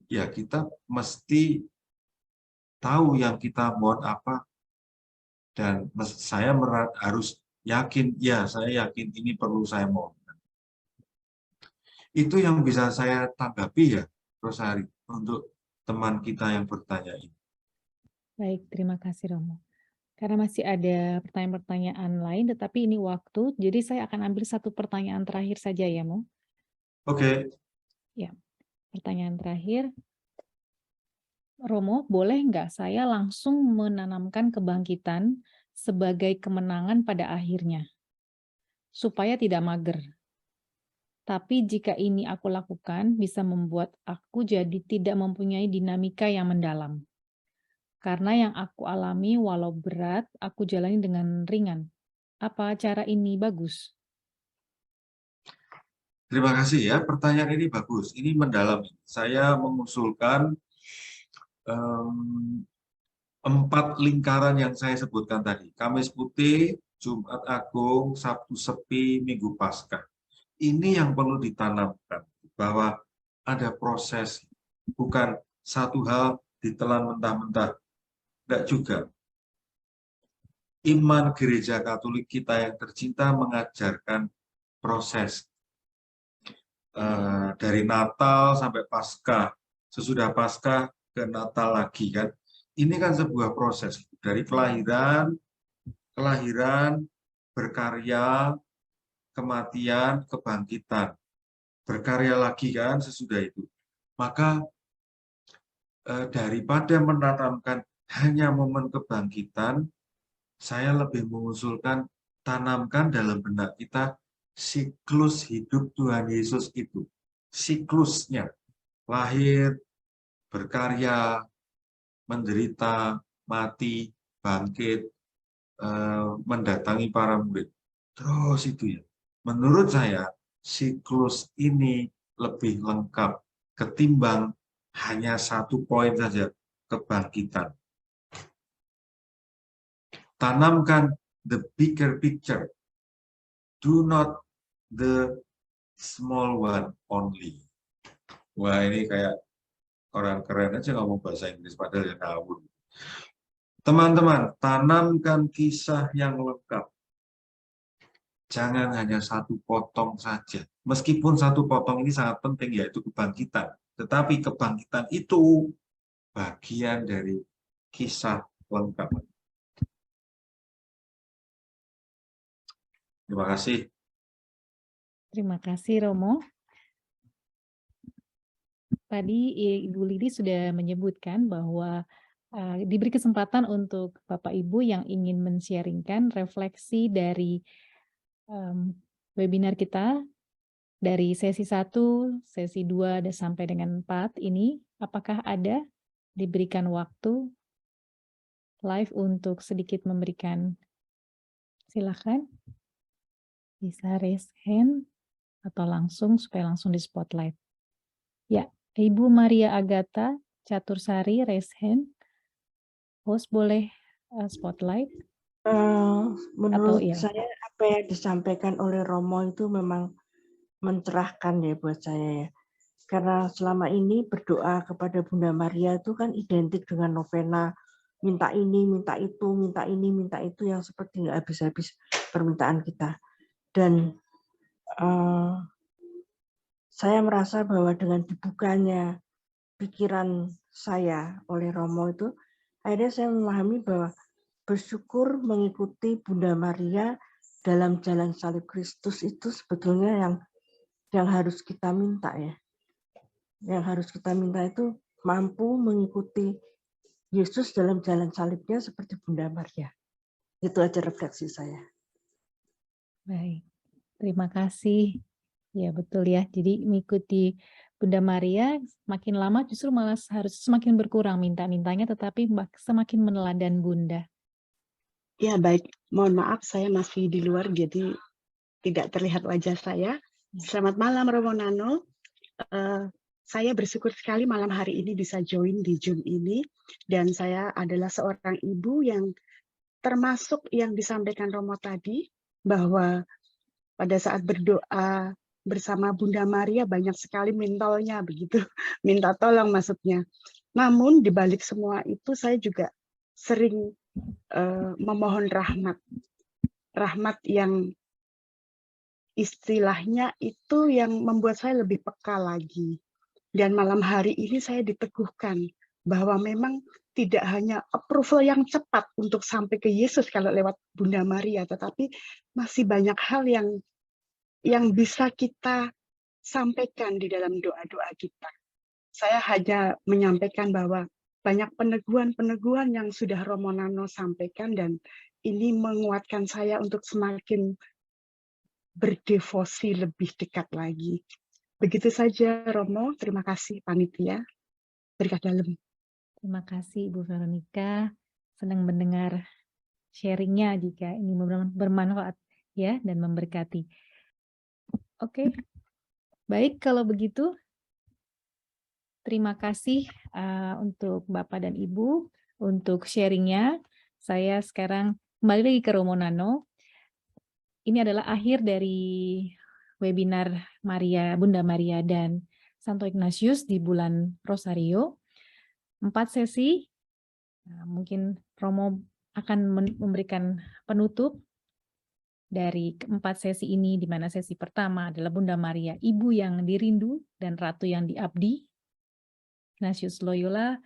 ya kita mesti tahu yang kita mohon apa. Dan saya harus yakin, ya saya yakin ini perlu saya mohon. Itu yang bisa saya tanggapi ya, Rosari, untuk teman kita yang bertanya ini. Baik, terima kasih Romo. Karena masih ada pertanyaan-pertanyaan lain, tetapi ini waktu, jadi saya akan ambil satu pertanyaan terakhir saja ya, Mo. Oke. Ya, pertanyaan terakhir. Romo, boleh nggak saya langsung menanamkan kebangkitan sebagai kemenangan pada akhirnya, supaya tidak mager? Tapi jika ini aku lakukan, bisa membuat aku jadi tidak mempunyai dinamika yang mendalam. Karena yang aku alami walau berat, aku jalani dengan ringan. Apa cara ini bagus? Terima kasih ya, pertanyaan ini bagus. Ini mendalam. Saya mengusulkan 4 lingkaran yang saya sebutkan tadi. Kamis Putih, Jumat Agung, Sabtu Sepi, Minggu Paskah. Ini yang perlu ditanamkan, bahwa ada proses, bukan satu hal ditelan mentah-mentah. Tidak juga. Iman gereja Katolik kita yang tercinta mengajarkan proses. Dari Natal sampai Paskah, sesudah Paskah ke Natal lagi kan. Ini kan sebuah proses dari kelahiran, berkarya, kematian, kebangkitan. Berkarya lagi kan sesudah itu. Maka daripada menanamkan hanya momen kebangkitan, saya lebih mengusulkan tanamkan dalam benak kita siklus hidup Tuhan Yesus itu. Siklusnya, lahir, berkarya, menderita, mati, bangkit, mendatangi para murid. Terus itu ya. Menurut saya, siklus ini lebih lengkap ketimbang hanya satu poin saja, kebangkitan. Tanamkan the bigger picture. Do not the small one only. Wah, ini kayak orang keren aja ngomong bahasa Inggris, padahal ya ngawur. Teman-teman, tanamkan kisah yang lengkap. Jangan hanya satu potong saja. Meskipun satu potong ini sangat penting, yaitu kebangkitan. Tetapi kebangkitan itu bagian dari kisah lengkap. Terima kasih. Terima kasih, Romo. Tadi Ibu Lidi sudah menyebutkan bahwa diberi kesempatan untuk Bapak Ibu yang ingin men-sharingkan refleksi dari webinar kita dari sesi 1, sesi 2, dan sampai dengan 4 ini. Apakah ada diberikan waktu live untuk sedikit memberikan? Silakan. Bisa raise hand atau langsung supaya langsung di spotlight. Ya, Ibu Maria Agatha Catursari raise hand. Host boleh spotlight. Menurut ya. saya apa yang disampaikan oleh Romo itu memang mencerahkan ya buat saya ya. Karena selama ini berdoa kepada Bunda Maria itu kan identik dengan novena, minta ini, minta itu, minta ini, minta itu, yang seperti nggak habis-habis permintaan kita. Dan saya merasa bahwa dengan dibukanya pikiran saya oleh Romo itu, akhirnya saya memahami bahwa bersyukur mengikuti Bunda Maria dalam jalan salib Kristus itu sebetulnya yang harus kita minta ya. Yang harus kita minta itu mampu mengikuti Yesus dalam jalan salibnya seperti Bunda Maria. Itu aja refleksi saya. Baik, terima kasih. Ya betul ya, jadi mengikuti Bunda Maria makin lama justru malah harus semakin berkurang minta-mintanya, tetapi semakin meneladani Bunda. Ya baik, mohon maaf saya masih di luar jadi tidak terlihat wajah saya. Selamat malam Romo Nano. Saya bersyukur sekali malam hari ini bisa join di Zoom ini, dan saya adalah seorang ibu yang termasuk yang disampaikan Romo tadi, bahwa pada saat berdoa bersama Bunda Maria banyak sekali mintolnya begitu, minta tolong maksudnya. Namun di balik semua itu saya juga sering memohon rahmat yang istilahnya itu yang membuat saya lebih peka lagi. Dan malam hari ini saya diteguhkan bahwa memang tidak hanya approval yang cepat untuk sampai ke Yesus kalau lewat Bunda Maria, tetapi masih banyak hal yang bisa kita sampaikan di dalam doa-doa kita. Saya hanya menyampaikan bahwa banyak peneguhan-peneguhan yang sudah Romo Nano sampaikan, dan ini menguatkan saya untuk semakin berdevosi lebih dekat lagi. Begitu saja Romo, terima kasih panitia. Berkat dalam. Terima kasih Ibu Veronica, senang mendengar sharingnya jika ini bermanfaat ya dan memberkati. Oke, baik kalau begitu. Terima kasih untuk Bapak dan Ibu untuk sharingnya. Saya sekarang kembali lagi ke Romo Nano. Ini adalah akhir dari webinar Bunda Maria dan Santo Ignatius di bulan Rosario. 4 sesi. Mungkin Romo akan memberikan penutup dari 4 sesi ini, di mana sesi pertama adalah Bunda Maria, Ibu yang dirindu dan Ratu yang diabdi. Ignatius Loyola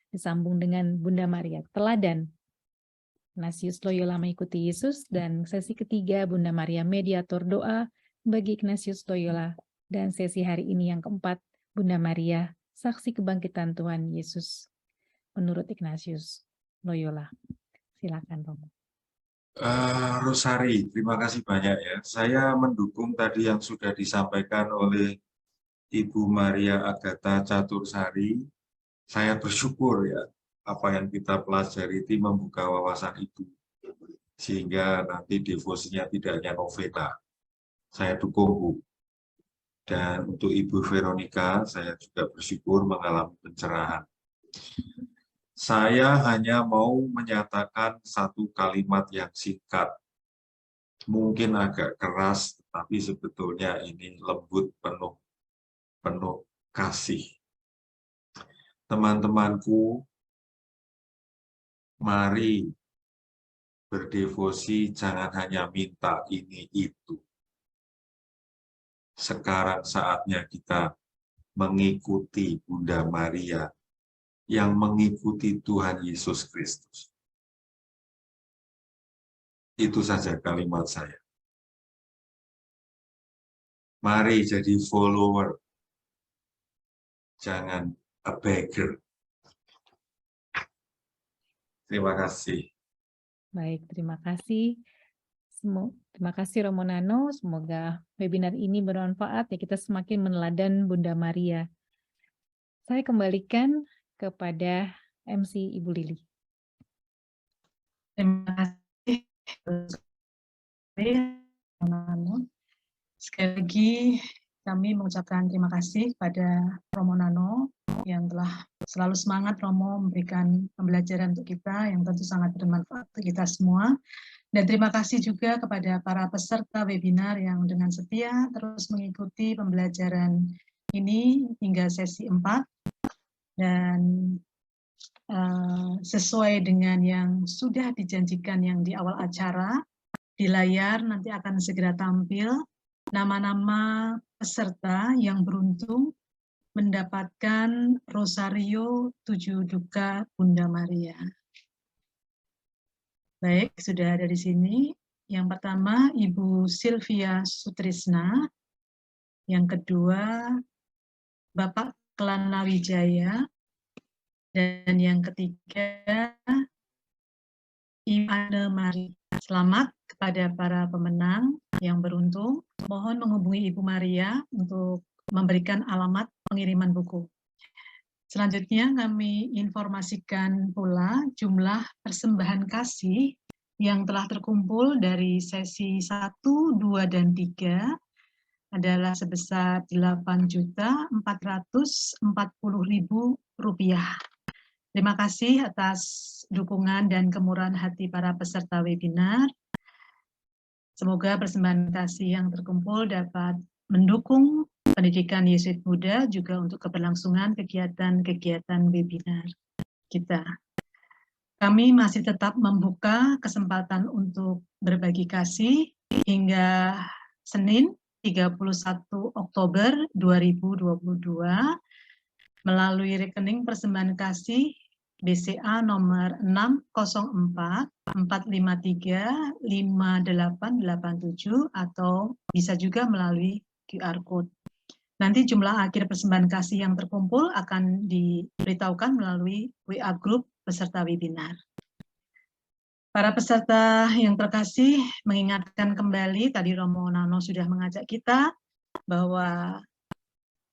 disambung dengan Bunda Maria, teladan. Ignatius Loyola mengikuti Yesus, dan sesi ketiga Bunda Maria, mediator doa bagi Ignatius Loyola, dan sesi hari ini yang keempat Bunda Maria, saksi kebangkitan Tuhan Yesus menurut Ignatius Loyola. Silakan Romo. Rosari, terima kasih banyak ya. Saya mendukung tadi yang sudah disampaikan oleh Ibu Maria Agatha Catursari. Saya bersyukur ya, apa yang kita pelajari itu membuka wawasan Ibu, sehingga nanti devosinya tidak hanya novena. Saya dukung Bu. Dan untuk Ibu Veronica, saya juga bersyukur mengalami pencerahan. Saya hanya mau menyatakan satu kalimat yang singkat. Mungkin agak keras, tapi sebetulnya ini lembut, penuh kasih. Teman-temanku, mari berdevosi, jangan hanya minta ini itu. Sekarang saatnya kita mengikuti Bunda Maria yang mengikuti Tuhan Yesus Kristus. Itu saja kalimat saya. Mari jadi follower, jangan a beggar. Terima kasih. Baik, terima kasih. Terima kasih Romo Nano. Semoga webinar ini bermanfaat ya, kita semakin meneladan Bunda Maria. Saya kembalikan kepada MC Ibu Lili. Terima kasih. Sekali lagi kami mengucapkan terima kasih pada Romo Nano yang telah selalu semangat Romo memberikan pembelajaran untuk kita yang tentu sangat bermanfaat untuk kita semua. Dan terima kasih juga kepada para peserta webinar yang dengan setia terus mengikuti pembelajaran ini hingga sesi 4. Dan sesuai dengan yang sudah dijanjikan yang di awal acara, di layar nanti akan segera tampil nama-nama peserta yang beruntung mendapatkan Rosario 7 Duka Bunda Maria. Baik, sudah ada di sini. Yang pertama, Ibu Sylvia Sutrisna. Yang kedua, Bapak Kelana Wijaya. Dan yang ketiga, Ibu Anne Marie. Selamat kepada para pemenang yang beruntung. Mohon menghubungi Ibu Maria untuk memberikan alamat pengiriman buku. Selanjutnya kami informasikan pula jumlah persembahan kasih yang telah terkumpul dari sesi 1, 2, dan 3 adalah sebesar Rp8.440.000. Terima kasih atas dukungan dan kemurahan hati para peserta webinar. Semoga persembahan kasih yang terkumpul dapat mendukung pendidikan Yesuit Muda juga untuk keberlangsungan kegiatan-kegiatan webinar kita. Kami masih tetap membuka kesempatan untuk berbagi kasih hingga Senin 31 Oktober 2022 melalui rekening persembahan kasih BCA nomor 604-453-5887 atau bisa juga melalui QR Code. Nanti jumlah akhir persembahan kasih yang terkumpul akan diberitahukan melalui WA Group peserta webinar. Para peserta yang terkasih, mengingatkan kembali, tadi Romo Nano sudah mengajak kita bahwa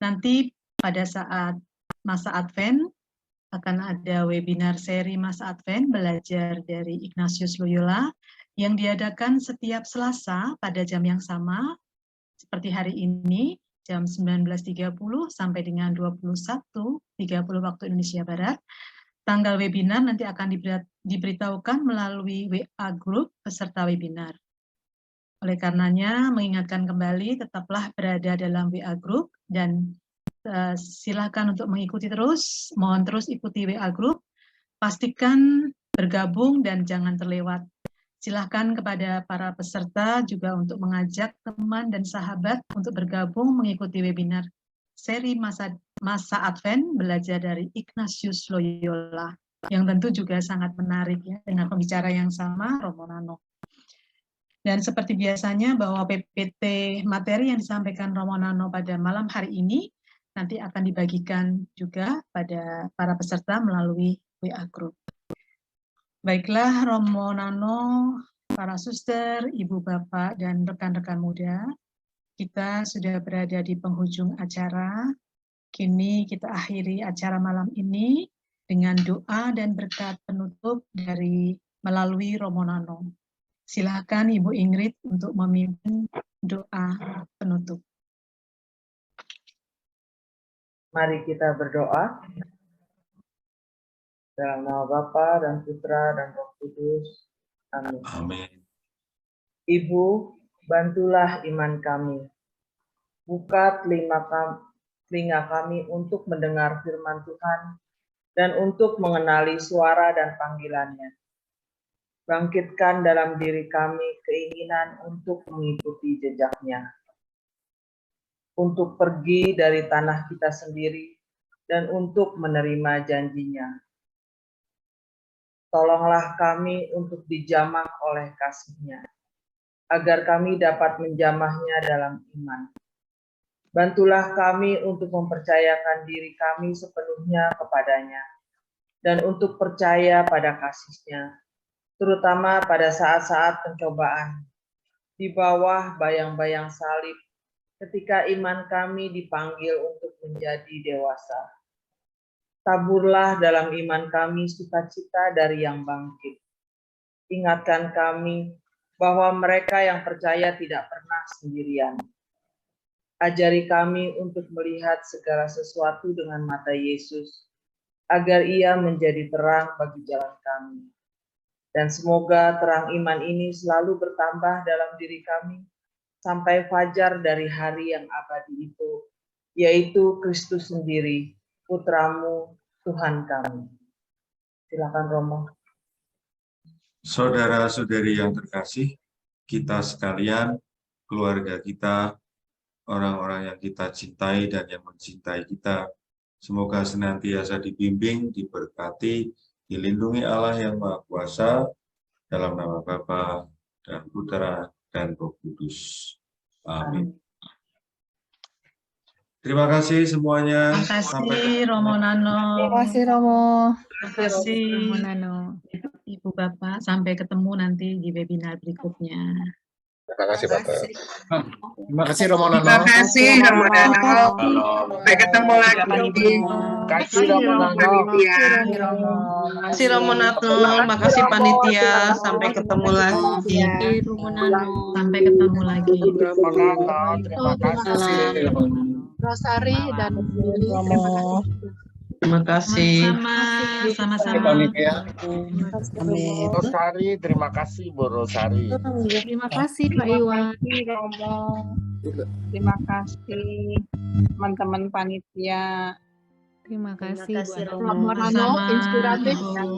nanti pada saat masa Advent, akan ada webinar seri masa Advent belajar dari Ignatius Loyola yang diadakan setiap Selasa pada jam yang sama seperti hari ini jam 19.30 sampai dengan 21.30 waktu Indonesia Barat. Tanggal webinar nanti akan diberitahukan melalui WA Group peserta webinar. Oleh karenanya mengingatkan kembali tetaplah berada dalam WA Group dan silakan untuk mengikuti terus, mohon terus ikuti WA Group, pastikan bergabung dan jangan terlewat. Silakan kepada para peserta juga untuk mengajak teman dan sahabat untuk bergabung mengikuti webinar seri masa Advent belajar dari Ignatius Loyola, yang tentu juga sangat menarik ya dengan pembicara yang sama, Romo Nano. Dan seperti biasanya bahwa PPT materi yang disampaikan Romo Nano pada malam hari ini nanti akan dibagikan juga pada para peserta melalui WA Group. Baiklah Romo Nano, para suster, ibu bapak, dan rekan-rekan muda, kita sudah berada di penghujung acara. Kini kita akhiri acara malam ini dengan doa dan berkat penutup dari melalui Romo Nano. Silakan Ibu Ingrid untuk memimpin doa penutup. Mari kita berdoa. Dalam nama Bapa dan Putra dan Roh Kudus. Amin. Amin. Ibu, bantulah iman kami. Buka telinga kami untuk mendengar firman Tuhan dan untuk mengenali suara dan panggilannya. Bangkitkan dalam diri kami keinginan untuk mengikuti jejaknya, untuk pergi dari tanah kita sendiri dan untuk menerima janjinya. Tolonglah kami untuk dijamah oleh kasih-Nya, agar kami dapat menjamahnya dalam iman. Bantulah kami untuk mempercayakan diri kami sepenuhnya kepadanya, dan untuk percaya pada kasih-Nya, terutama pada saat-saat pencobaan, di bawah bayang-bayang salib, ketika iman kami dipanggil untuk menjadi dewasa. Taburlah dalam iman kami sukacita dari yang bangkit. Ingatkan kami bahwa mereka yang percaya tidak pernah sendirian. Ajari kami untuk melihat segala sesuatu dengan mata Yesus, agar Ia menjadi terang bagi jalan kami. Dan semoga terang iman ini selalu bertambah dalam diri kami, sampai fajar dari hari yang abadi itu, yaitu Kristus sendiri, Putramu, Tuhan kami. Silakan Romo. Saudara-saudari yang terkasih, kita sekalian, keluarga kita, orang-orang yang kita cintai dan yang mencintai kita, semoga senantiasa dibimbing, diberkati, dilindungi Allah yang Maha Kuasa, dalam nama Bapa dan Putra dan Roh Kudus. Amin. Terima kasih semuanya. Terima kasih Romo Nano. Terima kasih Romo. Terima kasih Romo Nano. Ibu Bapak. Sampai ketemu nanti di webinar berikutnya. Terima kasih Bapak. Terima kasih Romo Nano. Terima kasih Romo Nano. Sampai ketemu lagi. Terima kasih Romo Nano. Terima kasih Romo Nano. Terima kasih panitia. Sampai ketemu lagi. Sampai ketemu lagi. Romo Nano. Terima kasih. Rosari dan Billy, terima kasih. Terima kasih. Sama-sama. Panitia. Amin. Rosari, terima kasih Bu Rosari. Terima kasih Pak Iwan. Romo. Terima kasih teman-teman panitia. Terima kasih Bu Romo Nano, inspiratif.